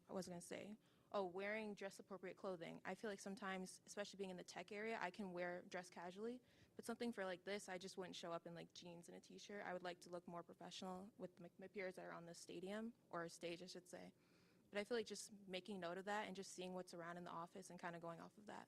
what was I going to say? Oh, wearing dress-appropriate clothing. I feel like sometimes, especially being in the tech area, I can dress casually. But something for like this, I just wouldn't show up in like jeans and a t-shirt. I would like to look more professional with my peers that are on the stadium, or stage, I should say. But I feel like just making note of that and just seeing what's around in the office and kind of going off of that.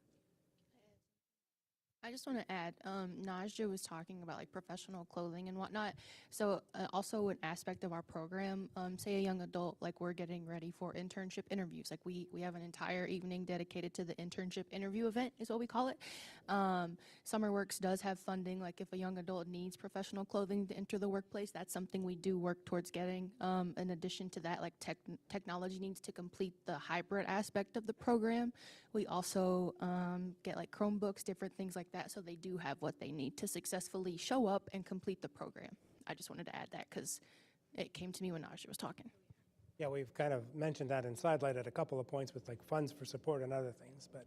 I just want to add, Nazja was talking about like professional clothing and whatnot. So also an aspect of our program, say a young adult, like we're getting ready for internship interviews. Like we have an entire evening dedicated to the internship interview event is what we call it. SummerWorks does have funding. Like if a young adult needs professional clothing to enter the workplace, that's something we do work towards getting. In addition to that, like technology needs to complete the hybrid aspect of the program. We also get like Chromebooks, different things like that, so they do have what they need to successfully show up and complete the program. I just wanted to add that because it came to me when Nazja was talking. Yeah, we've kind of mentioned that in Sidelight at a couple of points with like funds for support and other things, but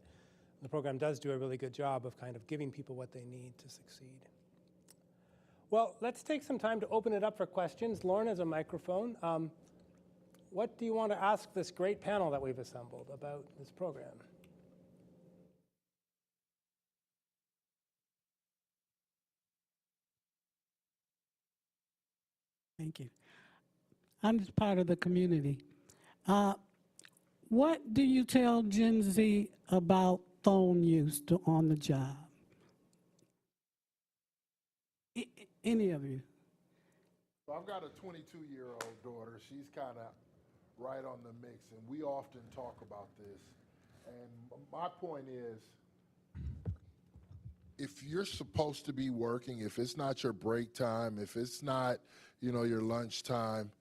the program does do a really good job of kind of giving people what they need to succeed. Well, let's take some time to open it up for questions. Lauren has a microphone. What do you want to ask this great panel that we've assembled about this program? Thank you. I'm just part of the community. What do you tell Gen Z about phone use on the job? Any of you? So I've got a 22-year-old daughter. She's kind of right on the mix, and we often talk about this. And my point is, if you're supposed to be working, if it's not your break time, if it's not, your lunch time,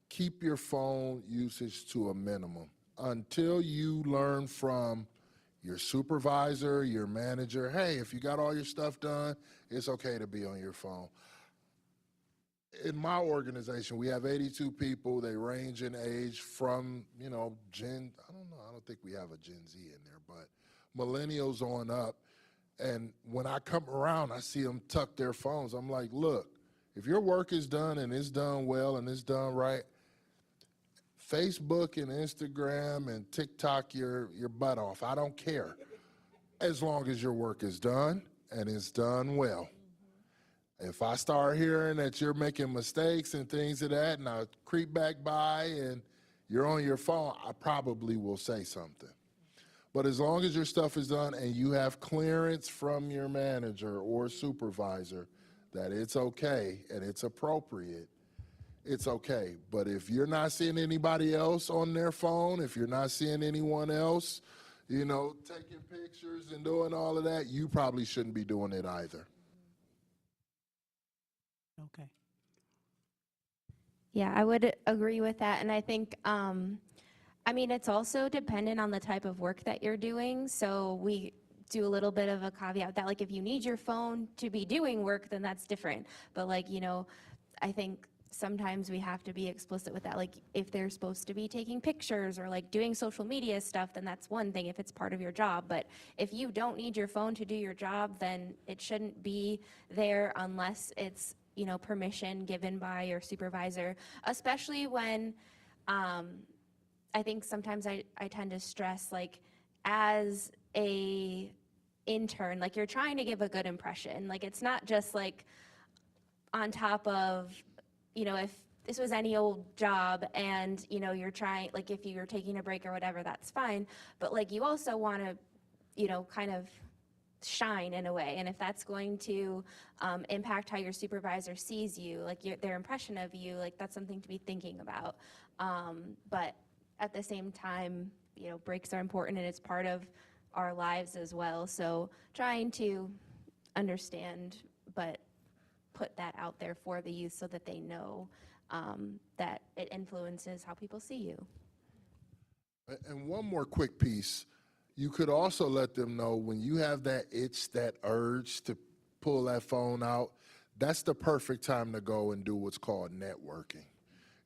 keep your phone usage to a minimum until you learn from your supervisor, your manager, hey, if you got all your stuff done, it's okay to be on your phone. In my organization, we have 82 people. They range in age from, I don't think we have a Gen Z in there, but millennials on up. And when I come around, I see them tuck their phones. I'm like, look, if your work is done and it's done well and it's done right, Facebook and Instagram and TikTok your butt off. I don't care. As long as your work is done and it's done well. If I start hearing that you're making mistakes and things of that, and I creep back by and you're on your phone, I probably will say something. But as long as your stuff is done and you have clearance from your manager or supervisor that it's okay and it's appropriate, it's okay. But if you're not seeing anybody else on their phone, if you're not seeing anyone else, taking pictures and doing all of that, you probably shouldn't be doing it either. Okay. Yeah, I would agree with that. And I think, it's also dependent on the type of work that you're doing. So we do a little bit of a caveat that, like, if you need your phone to be doing work, then that's different. But, I think sometimes we have to be explicit with that. Like, if they're supposed to be taking pictures or, doing social media stuff, then that's one thing if it's part of your job. But if you don't need your phone to do your job, then it shouldn't be there unless it's permission given by your supervisor, especially when I think sometimes I tend to stress, as a intern, you're trying to give a good impression. It's not just on top of, if this was any old job and, you're trying, if you're taking a break or whatever, that's fine. But you also want to, kind of shine in a way. And if that's going to impact how your supervisor sees you, their impression of you, that's something to be thinking about. But at the same time, breaks are important and it's part of our lives as well. So trying to understand, but put that out there for the youth so that they know that it influences how people see you. And one more quick piece. You could also let them know when you have that itch, that urge to pull that phone out, that's the perfect time to go and do what's called networking.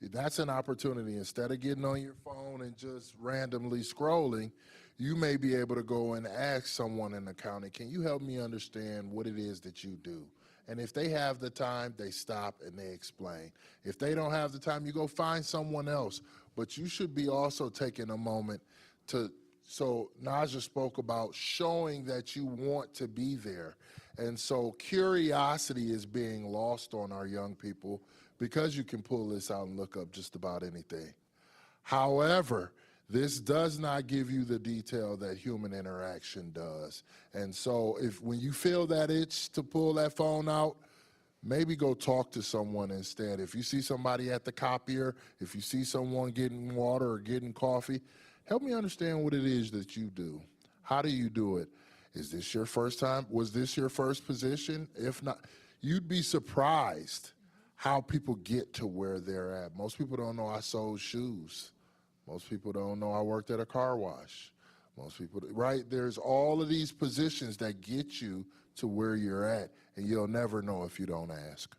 That's an opportunity. Instead of getting on your phone and just randomly scrolling, you may be able to go and ask someone in the county, can you help me understand what it is that you do? And if they have the time, they stop and they explain. If they don't have the time, you go find someone else. But you should be also taking a moment to, so Naja spoke about showing that you want to be there. And so curiosity is being lost on our young people because you can pull this out and look up just about anything. However, this does not give you the detail that human interaction does. And so when you feel that itch to pull that phone out, maybe go talk to someone instead. If you see somebody at the copier, if you see someone getting water or getting coffee, help me understand what it is that you do. How do you do it? Is this your first time? Was this your first position? If not, you'd be surprised how people get to where they're at. Most people don't know I sold shoes. Most people don't know I worked at a car wash. Most people, right? There's all of these positions that get you to where you're at, and you'll never know if you don't ask.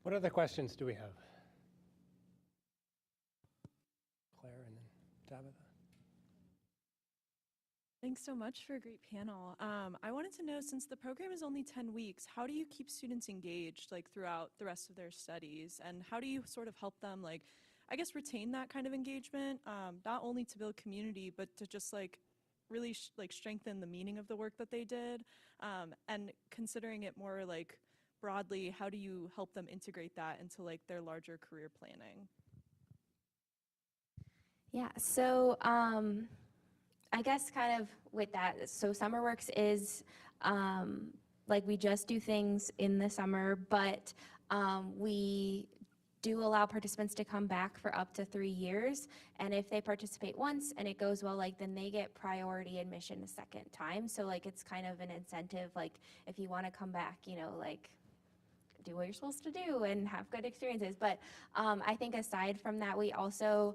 What other questions do we have? Thanks so much for a great panel. I wanted to know, since the program is only 10 weeks, how do you keep students engaged like throughout the rest of their studies? And how do you sort of help them like, I guess, retain that kind of engagement, not only to build community, but to just like really like strengthen the meaning of the work that they did? And considering it more like broadly, how do you help them integrate that into like their larger career planning? Yeah, so I guess kind of with that, so SummerWorks is like we just do things in the summer, but we do allow participants to come back for up to 3 years. And if they participate once and it goes well, like then they get priority admission a second time. So like it's kind of an incentive, like if you want to come back, you know, like do what you're supposed to do and have good experiences. But I think aside from that, we also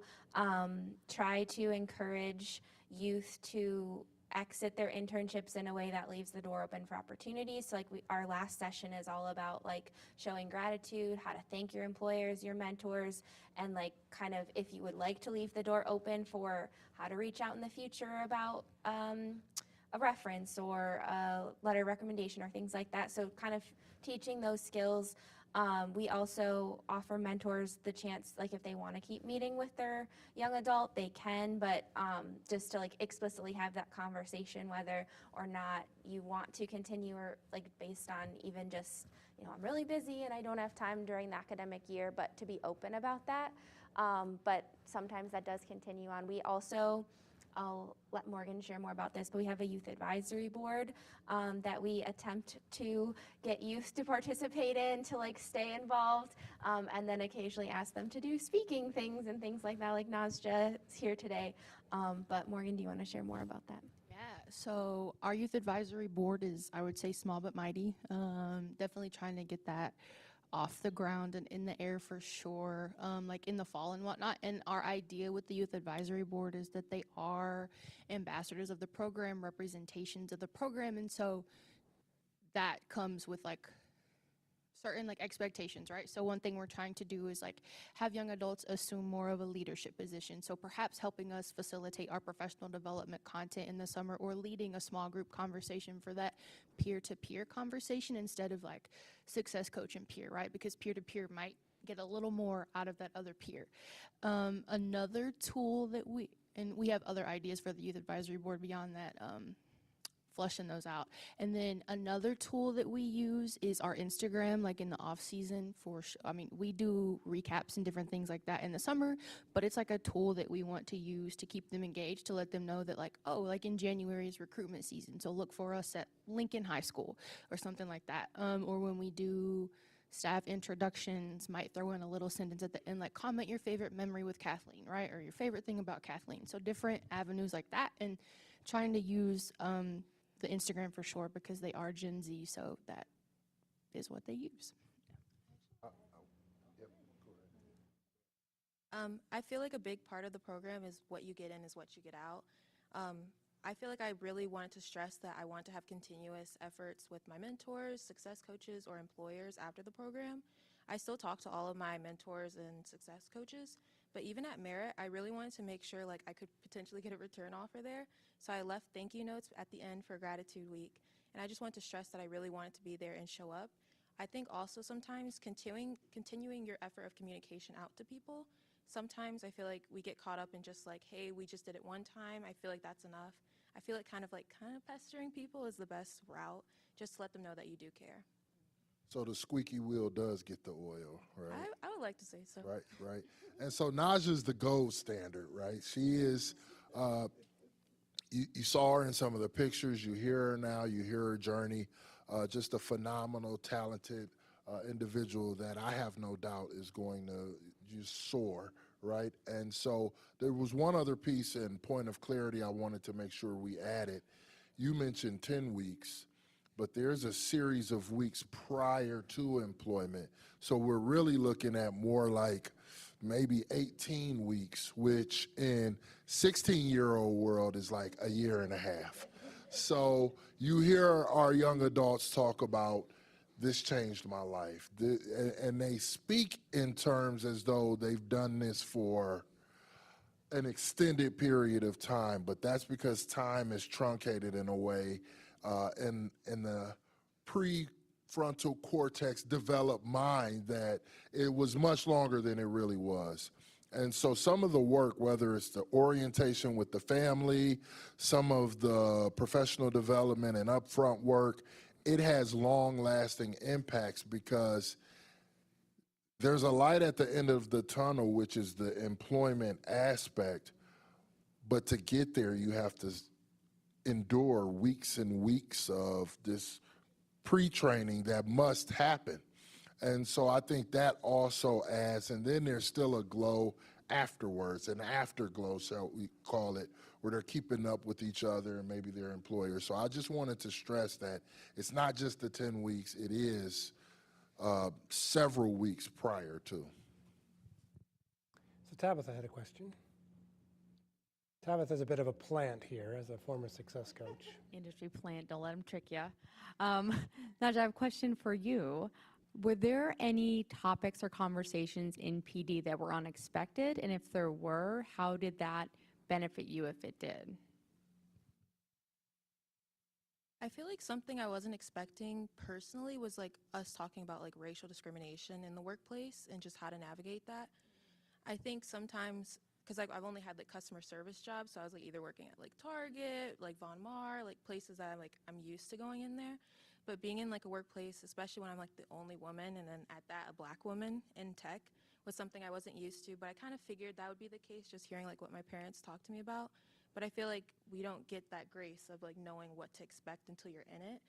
try to encourage youth to exit their internships in a way that leaves the door open for opportunities. So like our last session is all about like showing gratitude, how to thank your employers, your mentors, and like kind of if you would like to leave the door open for how to reach out in the future about a reference or a letter of recommendation or things like that. So kind of teaching those skills. We also offer mentors the chance, like if they want to keep meeting with their young adult, they can, but just to like explicitly have that conversation whether or not you want to continue, or like based on even just, you know, I'm really busy and I don't have time during the academic year, but to be open about that. But sometimes that does continue on. We also, I'll let Morgan share more about this, but we have a youth advisory board that we attempt to get youth to participate in, to like stay involved, and then occasionally ask them to do speaking things and things like that, like Nazja is here today. But Morgan, do you want to share more about that? Yeah, so our youth advisory board is, I would say, small but mighty. Definitely trying to get that off the ground and in the air for sure, like in the fall and whatnot. And our idea with the youth advisory board is that they are ambassadors of the program, representations of the program, and so that comes with like certain like expectations, right? So one thing we're trying to do is like have young adults assume more of a leadership position. So perhaps helping us facilitate our professional development content in the summer, or leading a small group conversation for that peer-to-peer conversation instead of like success coach and peer, right? Because peer-to-peer might get a little more out of that other peer. Another tool that we have other ideas for the youth advisory board beyond that, flushing those out. And then another tool that we use is our Instagram, like in the off season I mean, we do recaps and different things like that in the summer, but it's like a tool that we want to use to keep them engaged, to let them know that like, oh, like in January is recruitment season, so look for us at Lincoln High School or something like that. Or when we do staff introductions, might throw in a little sentence at the end, like comment your favorite memory with Kathleen, right? Or your favorite thing about Kathleen. So different avenues like that, and trying to use the Instagram for sure, because they are Gen Z, so that is what they use. I feel like a big part of the program is what you get in is what you get out. I feel like I really wanted to stress that I want to have continuous efforts with my mentors, success coaches, or employers after the program. I still talk to all of my mentors and success coaches, but even at Merit, I really wanted to make sure like I could potentially get a return offer there. So I left thank you notes at the end for Gratitude Week. And I just wanted to stress that I really wanted to be there and show up. I think also sometimes continuing your effort of communication out to people. Sometimes I feel like we get caught up in just like, hey, we just did it one time. I feel like that's enough. I feel like kind of pestering people is the best route, just to let them know that you do care. So the squeaky wheel does get the oil, right? I would like to say so. Right. And so Naja's the gold standard, right? She is, you saw her in some of the pictures, you hear her now, you hear her journey, just a phenomenal, talented individual that I have no doubt is going to just soar, right? And so there was one other piece and point of clarity I wanted to make sure we added. You mentioned 10 weeks. But there's a series of weeks prior to employment. So we're really looking at more like maybe 18 weeks, which in 16-year-old world is like a year and a half. So you hear our young adults talk about, this changed my life. And they speak in terms as though they've done this for an extended period of time, but that's because time is truncated in a way in the prefrontal cortex developed mind that it was much longer than it really was. And so some of the work, whether it's the orientation with the family, some of the professional development and upfront work, it has long-lasting impacts because there's a light at the end of the tunnel, which is the employment aspect, but to get there, you have to endure weeks and weeks of this pre-training that must happen. And so I think that also adds, and then there's still a glow afterwards, an afterglow, so we call it, where they're keeping up with each other and maybe their employers. So I just wanted to stress that it's not just the 10 weeks, it is several weeks prior to. So Tabitha had a question. Tabitha's a bit of a plant here as a former success coach. Industry plant, don't let them trick you. Najee, I have a question for you. Were there any topics or conversations in PD that were unexpected? And if there were, how did that benefit you if it did? I feel like something I wasn't expecting personally was like us talking about like racial discrimination in the workplace and just how to navigate that. I think sometimes, because I've only had like customer service jobs, so I was like either working at like Target, like Von Maur, like places that I'm used to going in there. But being in like a workplace, especially when I'm like the only woman and then at that a black woman in tech, was something I wasn't used to. But I kind of figured that would be the case just hearing like what my parents talked to me about. But I feel like we don't get that grace of like knowing what to expect until you're in it.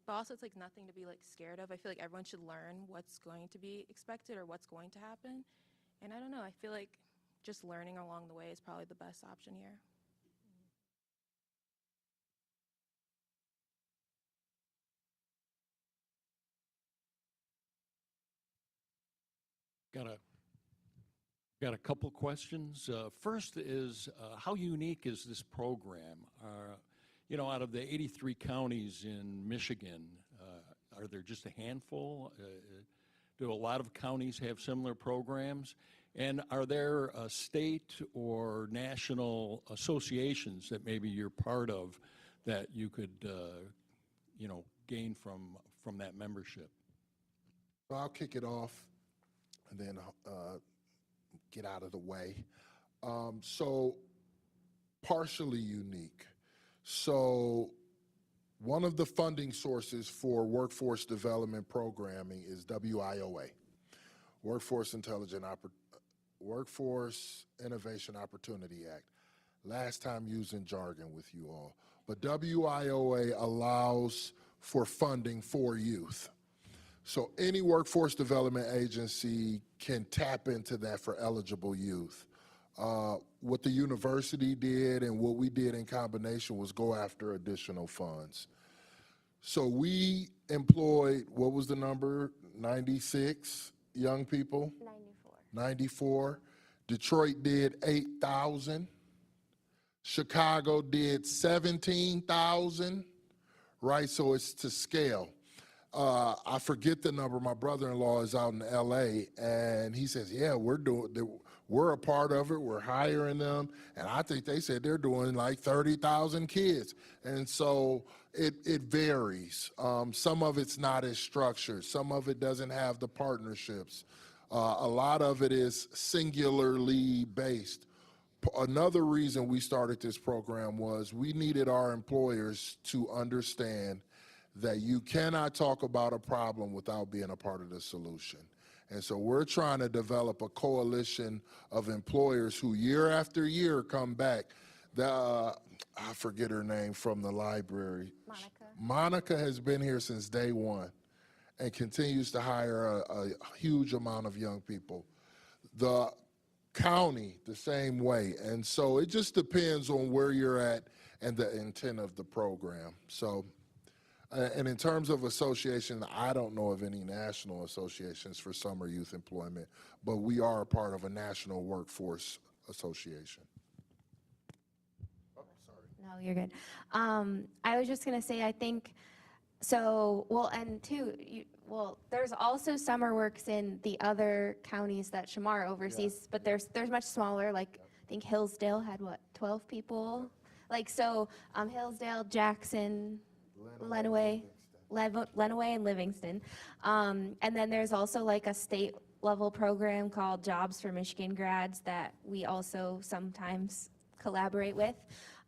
But also it's like nothing to be like scared of. I feel like everyone should learn what's going to be expected or what's going to happen. And I don't know, I feel like just learning along the way is probably the best option here. Got a couple questions. First is, how unique is this program? Out of the 83 counties in Michigan, are there just a handful? Do a lot of counties have similar programs? And are there state or national associations that maybe you're part of that you could, gain from that membership? I'll kick it off and then get out of the way. So partially unique. So one of the funding sources for workforce development programming is WIOA, Workforce Innovation Opportunity Act. Last time using jargon with you all. But WIOA allows for funding for youth. So any workforce development agency can tap into that for eligible youth. What the university did and what we did in combination was go after additional funds. So we employed, what was the number, 96 young people? 94. Detroit did 8,000. Chicago did 17,000, right? So it's to scale. I forget the number. My brother-in-law is out in LA, and he says, yeah, we're a part of it. We're hiring them. And I think they said they're doing like 30,000 kids. And so it varies. Some of it's not as structured. Some of it doesn't have the partnerships. A lot of it is singularly based. Another reason we started this program was we needed our employers to understand that you cannot talk about a problem without being a part of the solution. And so we're trying to develop a coalition of employers who year after year come back. I forget her name from the library. Monica has been here since day one and continues to hire a huge amount of young people. The county, the same way. And so it just depends on where you're at and the intent of the program. So. And in terms of association, I don't know of any national associations for summer youth employment, but we are a part of a national workforce association. Oh, sorry. No, you're good. I was just going to say, I think, there's also SummerWorks in the other counties that Shamar oversees, but there's much smaller, like think Hillsdale had what, 12 people? Like, so Hillsdale, Jackson, Lenawee, Lenawee and Livingston. And then there's also like a state level program called Jobs for Michigan Grads that we also sometimes collaborate with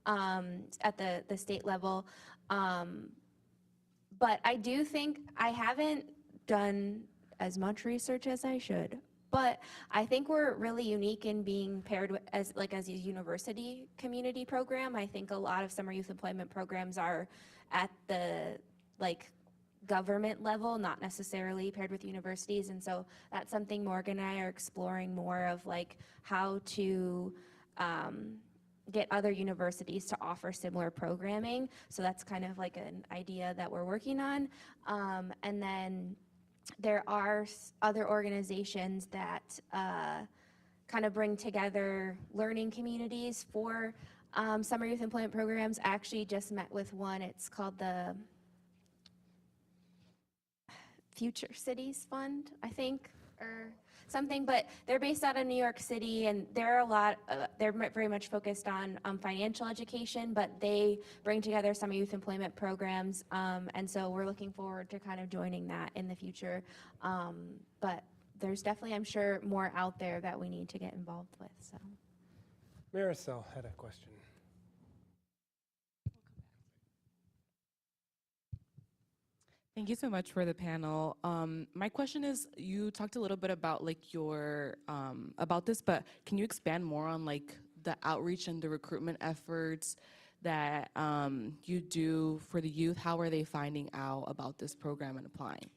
at the state level. But I do think I haven't done as much research as I should. But I think we're really unique in being paired with, as a university community program. I think a lot of summer youth employment programs are at the government level, not necessarily paired with universities. And so that's something Morgan and I are exploring more of, like how to get other universities to offer similar programming. So that's kind of like an idea that we're working on. And then there are other organizations that kind of bring together learning communities for summer youth employment programs. I actually just met with one. It's called the Future Cities Fund, I think, or something, but they're based out of New York City, and they're very much focused on financial education, but they bring together some youth employment programs, and so we're looking forward to kind of joining that in the future. But there's definitely, I'm sure, more out there that we need to get involved with. So, Marisol had a question. Thank you so much for the panel. My question is, you talked a little bit about your about this, but can you expand more on the outreach and the recruitment efforts that you do for the youth? How are they finding out about this program and applying?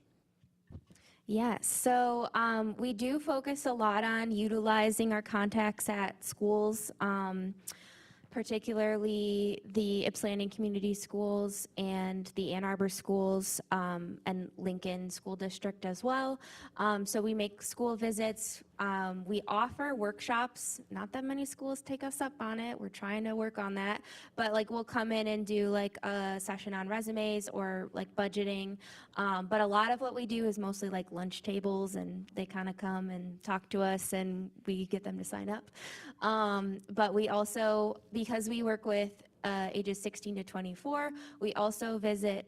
Yes, so we do focus a lot on utilizing our contacts at schools, particularly the Ypsilanti Community Schools and the Ann Arbor Schools and Lincoln School District as well. So we make school visits. We offer workshops. Not that many schools take us up on it. We're trying to work on that. But we'll come in and do a session on resumes or budgeting. But a lot of what we do is mostly lunch tables, and they kind of come and talk to us and we get them to sign up. But we also, because we work with ages 16 to 24, we also visit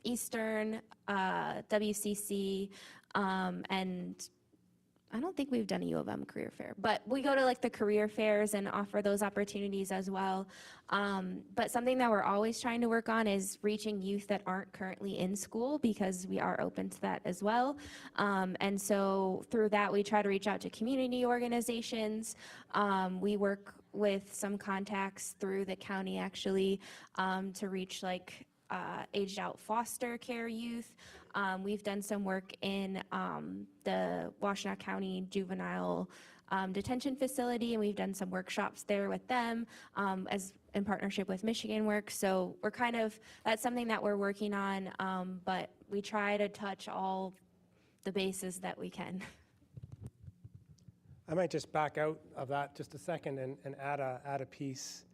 Eastern, WCC, and I don't think we've done a U of M career fair, but we go to the career fairs and offer those opportunities as well. But something that we're always trying to work on is reaching youth that aren't currently in school, because we are open to that as well. And so through that, we try to reach out to community organizations. We work with some contacts through the county actually to reach aged out foster care youth. We've done some work in the Washtenaw County Juvenile Detention Facility, and we've done some workshops there with them as in partnership with Michigan Works. So we're that's something that we're working on, but we try to touch all the bases that we can. I might just back out of that just a second and add a piece.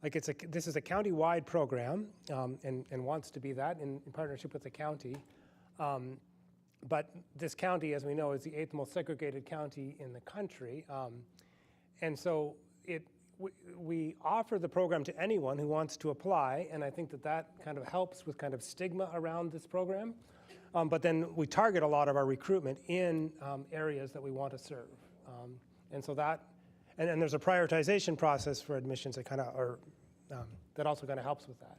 This is a county-wide program and wants to be that in partnership with the county. But this county, as we know, is the 8th most segregated county in the country. And so we offer the program to anyone who wants to apply, and I think that kind of helps with kind of stigma around this program. But then we target a lot of our recruitment in areas that we want to serve. And so and there's a prioritization process for admissions that that also kind of helps with that.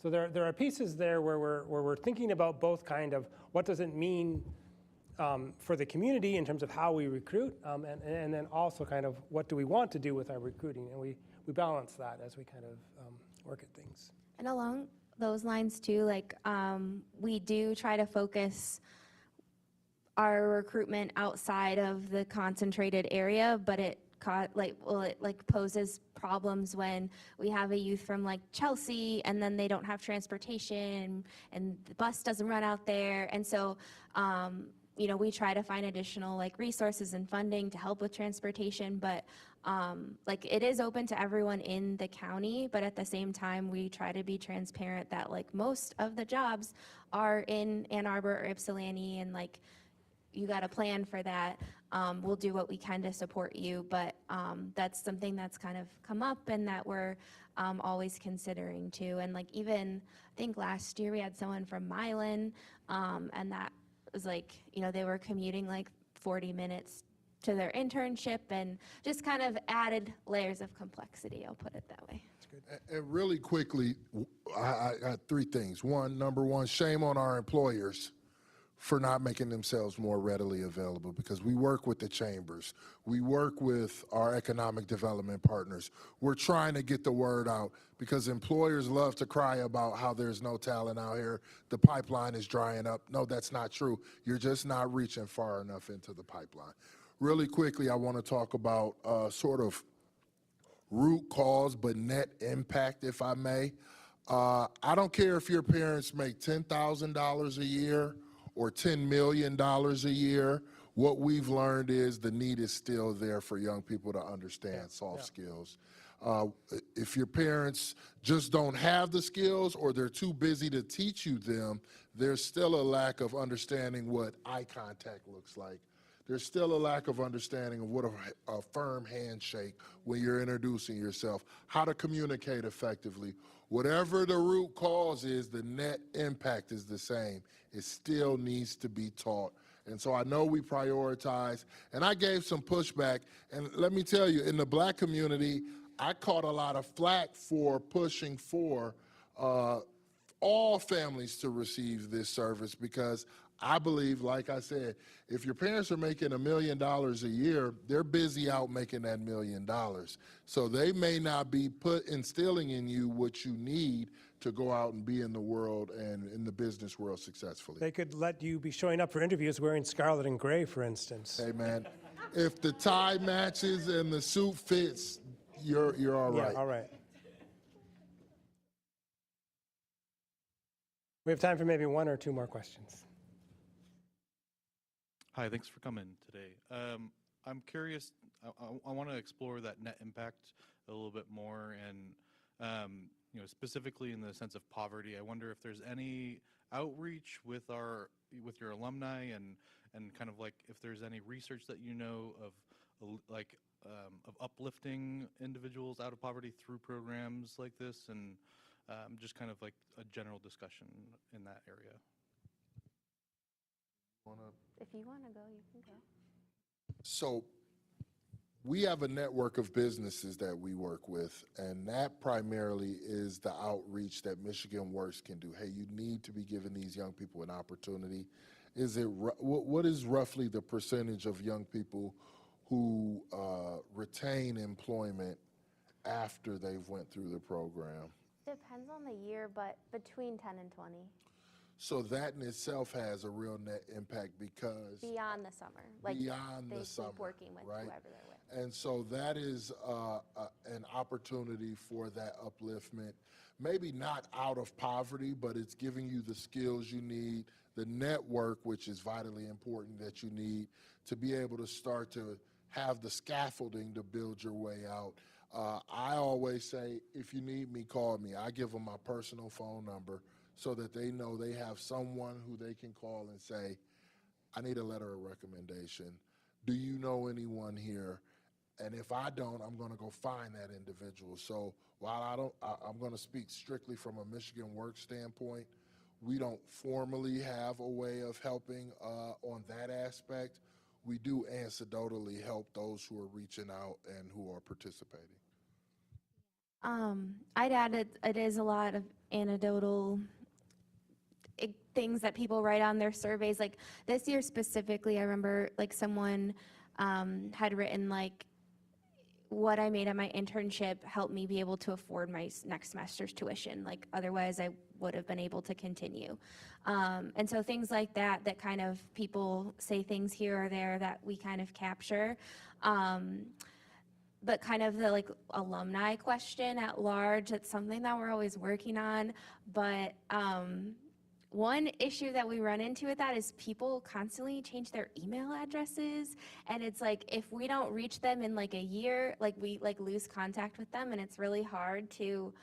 So there are pieces there where we're thinking about both kind of what does it mean for the community in terms of how we recruit, and then also kind of what do we want to do with our recruiting, and we balance that as we kind of work at things. And along those lines too, we do try to focus our recruitment outside of the concentrated area, but it poses problems when we have a youth from Chelsea and then they don't have transportation and the bus doesn't run out there. And so, we try to find additional resources and funding to help with transportation, but it is open to everyone in the county, but at the same time, we try to be transparent that most of the jobs are in Ann Arbor or Ypsilanti, and you got to plan for that. We'll do what we can to support you, but that's something that's kind of come up and that we're always considering too. And like even I think last year we had someone from Milan, and that was like, you know, they were commuting like 40 minutes to their internship and just kind of added layers of complexity, I'll put it that way. And really quickly, I got three things. Number one, shame on our employers for not making themselves more readily available, because we work with the chambers. We work with our economic development partners. We're trying to get the word out because employers love to cry about how there's no talent out here. The pipeline is drying up. No, that's not true. You're just not reaching far enough into the pipeline. Really quickly, I want to talk about sort of root cause but net impact, if I may. I don't care if your parents make $10,000 a year or $10 million a year. What we've learned is the need is still there for young people to understand soft skills. If your parents just don't have the skills or they're too busy to teach you them, there's still a lack of understanding what eye contact looks like. There's still a lack of understanding of what a firm handshake when you're introducing yourself, how to communicate effectively. Whatever the root cause is, the net impact is the same. It still needs to be taught. And so I know we prioritize, and I gave some pushback. And let me tell you, in the Black community, I caught a lot of flack for pushing for all families to receive this service, because I believe, like I said, if your parents are making $1 million a year, they're busy out making that $1 million. So they may not be instilling in you what you need to go out and be in the world and in the business world successfully. They could let you be showing up for interviews wearing scarlet and gray, for instance. Hey, man, if the tie matches and the suit fits, you're all right. Yeah, all right. We have time for maybe one or two more questions. Hi, thanks for coming today. I'm curious, I want to explore that net impact a little bit more, and you know, specifically in the sense of poverty. I wonder if there's any outreach with your alumni, and kind of like if there's any research that you know of uplifting individuals out of poverty through programs like this, and just kind of like a general discussion in that area. If you want to go, you can go. So we have a network of businesses that we work with, and that primarily is the outreach that Michigan Works can do. Hey, you need to be giving these young people an opportunity. What is roughly the percentage of young people who retain employment after they've went through the program? Depends on the year, but between 10 and 20. So that in itself has a real net impact, because Beyond the summer. Like beyond they the keep summer, working with right? whoever they're with. And so that is an opportunity for that upliftment. Maybe not out of poverty, but it's giving you the skills you need, the network, which is vitally important, that you need to be able to start to have the scaffolding to build your way out. I always say, if you need me, call me. I give them my personal phone number so that they know they have someone who they can call and say, I need a letter of recommendation. Do you know anyone here? And if I don't, I'm going to go find that individual. So while I'm going to speak strictly from a Michigan Works standpoint. We don't formally have a way of helping on that aspect. We do anecdotally help those who are reaching out and who are participating. I'd add it is a lot of anecdotal things that people write on their surveys. Like this year specifically, I remember like someone had written like, what I made at my internship helped me be able to afford my next semester's tuition. Like otherwise I would have been able to continue. And so things like that kind of people say things here or there that we kind of capture. But kind of the like alumni question at large, that's something that we're always working on. But one issue that we run into with that is people constantly change their email addresses, and it's like if we don't reach them in like a year, like we like lose contact with them, and it's really hard to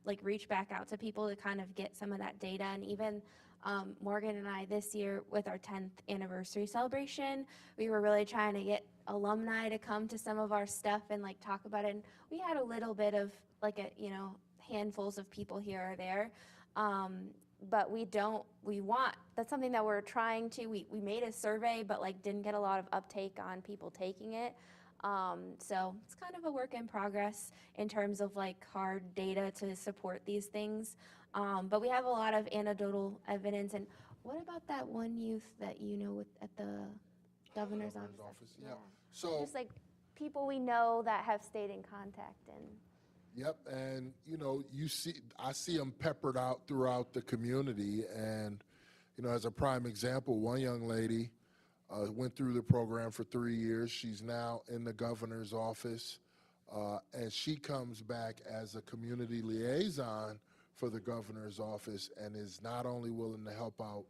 like reach back out to people to kind of get some of that data. And even Morgan and I this year with our 10th anniversary celebration, we were really trying to get alumni to come to some of our stuff and like talk about it. And we had a little bit of like handfuls of people here or there. But that's something that we're trying to, we made a survey, but like didn't get a lot of uptake on people taking it. So it's kind of a work in progress in terms of like hard data to support these things. But we have a lot of anecdotal evidence. And what about that one youth that at the governor's office? Yeah. So just like people we know that have stayed in contact and. Yep, and I see them peppered out throughout the community, and as a prime example, one young lady went through the program for 3 years. She's now in the governor's office, and she comes back as a community liaison for the governor's office, and is not only willing to help out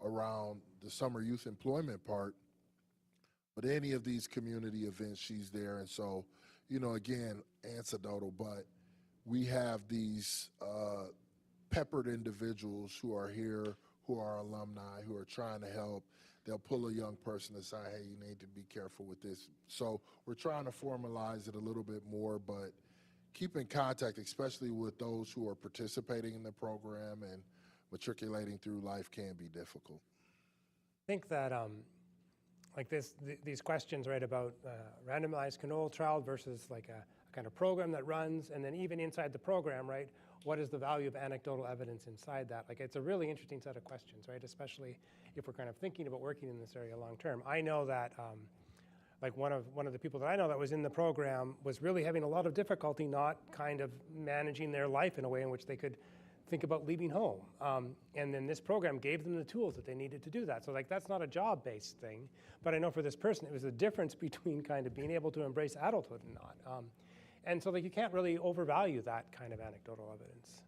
around the summer youth employment part, but any of these community events, she's there. And so, again, anecdotal, but we have these peppered individuals who are here, who are alumni, who are trying to help. They'll pull a young person aside, hey, you need to be careful with this. So we're trying to formalize it a little bit more, but keep in contact, especially with those who are participating in the program and matriculating through life can be difficult. I think that like these questions, right, about randomized controlled trial versus like a kind of program that runs, and then even inside the program, right, what is the value of anecdotal evidence inside that? Like, it's a really interesting set of questions, right, especially if we're kind of thinking about working in this area long term. I know that like one of the people that I know that was in the program was really having a lot of difficulty not kind of managing their life in a way in which they could think about leaving home. And then this program gave them the tools that they needed to do that. So like, that's not a job-based thing, but I know for this person, it was the difference between kind of being able to embrace adulthood and not. And so like, you can't really overvalue that kind of anecdotal evidence.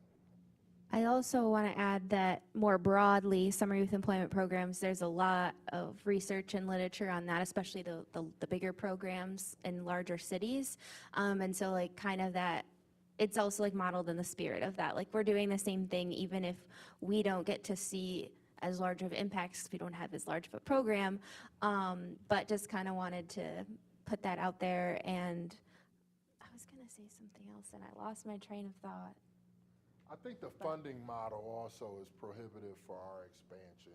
I also want to add that more broadly, summer youth employment programs, there's a lot of research and literature on that, especially the bigger programs in larger cities. And so like kind of that, it's also like modeled in the spirit of that. Like, we're doing the same thing even if we don't get to see as large of impacts, we don't have as large of a program, but just kind of wanted to put that out there. And I was going to say something else and I lost my train of thought. I think the funding model also is prohibitive for our expansion.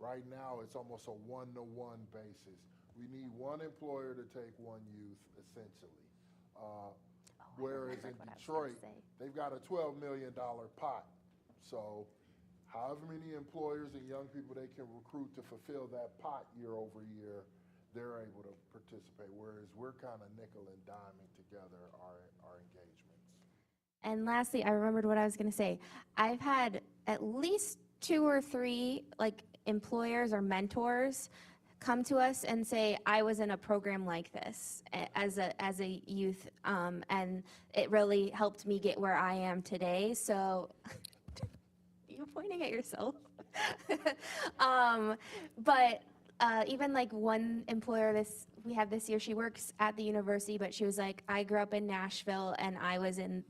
Right now, it's almost a one-to-one basis. We need one employer to take one youth, essentially. Whereas in Detroit, they've got a $12 million pot. So however many employers and young people they can recruit to fulfill that pot year over year, they're able to participate, whereas we're kind of nickel and diming together our engagements. And lastly, I remembered what I was going to say. I've had at least 2 or 3 like employers or mentors come to us and say, I was in a program like this as a youth, and it really helped me get where I am today. So you're pointing at yourself. But even like one employer we have this year, she works at the university, but she was like, I grew up in Nashville and I was in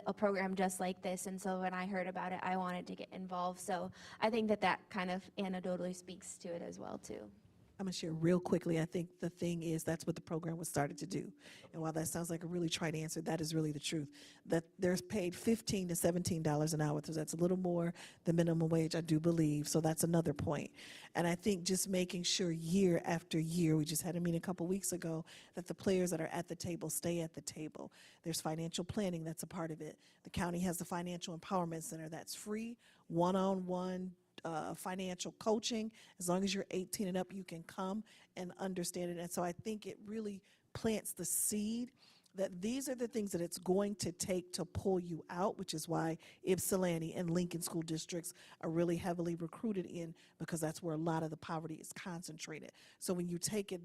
a program just like this, and so when I heard about it, I wanted to get involved. So I think that kind of anecdotally speaks to it as well too. I'm going to share real quickly. I think the thing is that's what the program was started to do. And while that sounds like a really trite answer, that is really the truth. That there's paid $15 to $17 an hour. So that's a little more than minimum wage, I do believe. So that's another point. And I think just making sure year after year, we just had a meeting a couple weeks ago, that the players that are at the table stay at the table. There's financial planning that's a part of it. The county has the Financial Empowerment Center that's free, one-on-one financial coaching. As long as you're 18 and up, you can come and understand it. And so I think it really plants the seed that these are the things that it's going to take to pull you out, which is why Ypsilanti and Lincoln school districts are really heavily recruited in, because that's where a lot of the poverty is concentrated. So when you take it,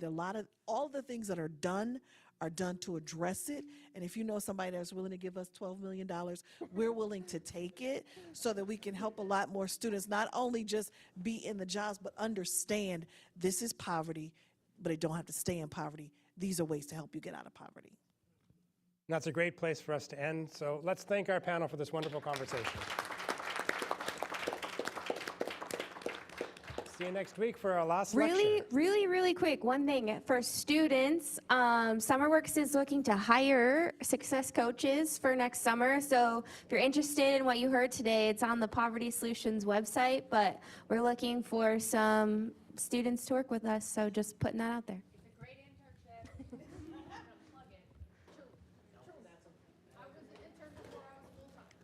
all the things that are done to address it. And if you know somebody that's willing to give us $12 million, we're willing to take it so that we can help a lot more students, not only just be in the jobs, but understand this is poverty, but they don't have to stay in poverty. These are ways to help you get out of poverty. And that's a great place for us to end. So let's thank our panel for this wonderful conversation. See you next week for our last lecture. Really quick, one thing. For students, SummerWorks is looking to hire success coaches for next summer. So if you're interested in what you heard today, it's on the Poverty Solutions website, but we're looking for some students to work with us, so just putting that out there.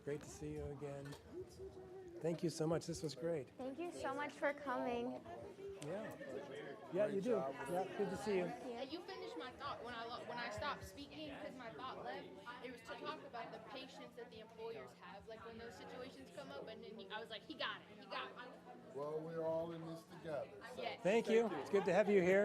Great to see you again. Thank you so much. This was great. Thank you so much for coming. Yeah, you do. Yeah, good to see you. You finished my thought when I stopped speaking because my thought left. It was to talk about the patience that the employers have, like when those situations come up, and then I was like, he got it. Well, we're all in this together. Yes. Thank you. It's good to have you here.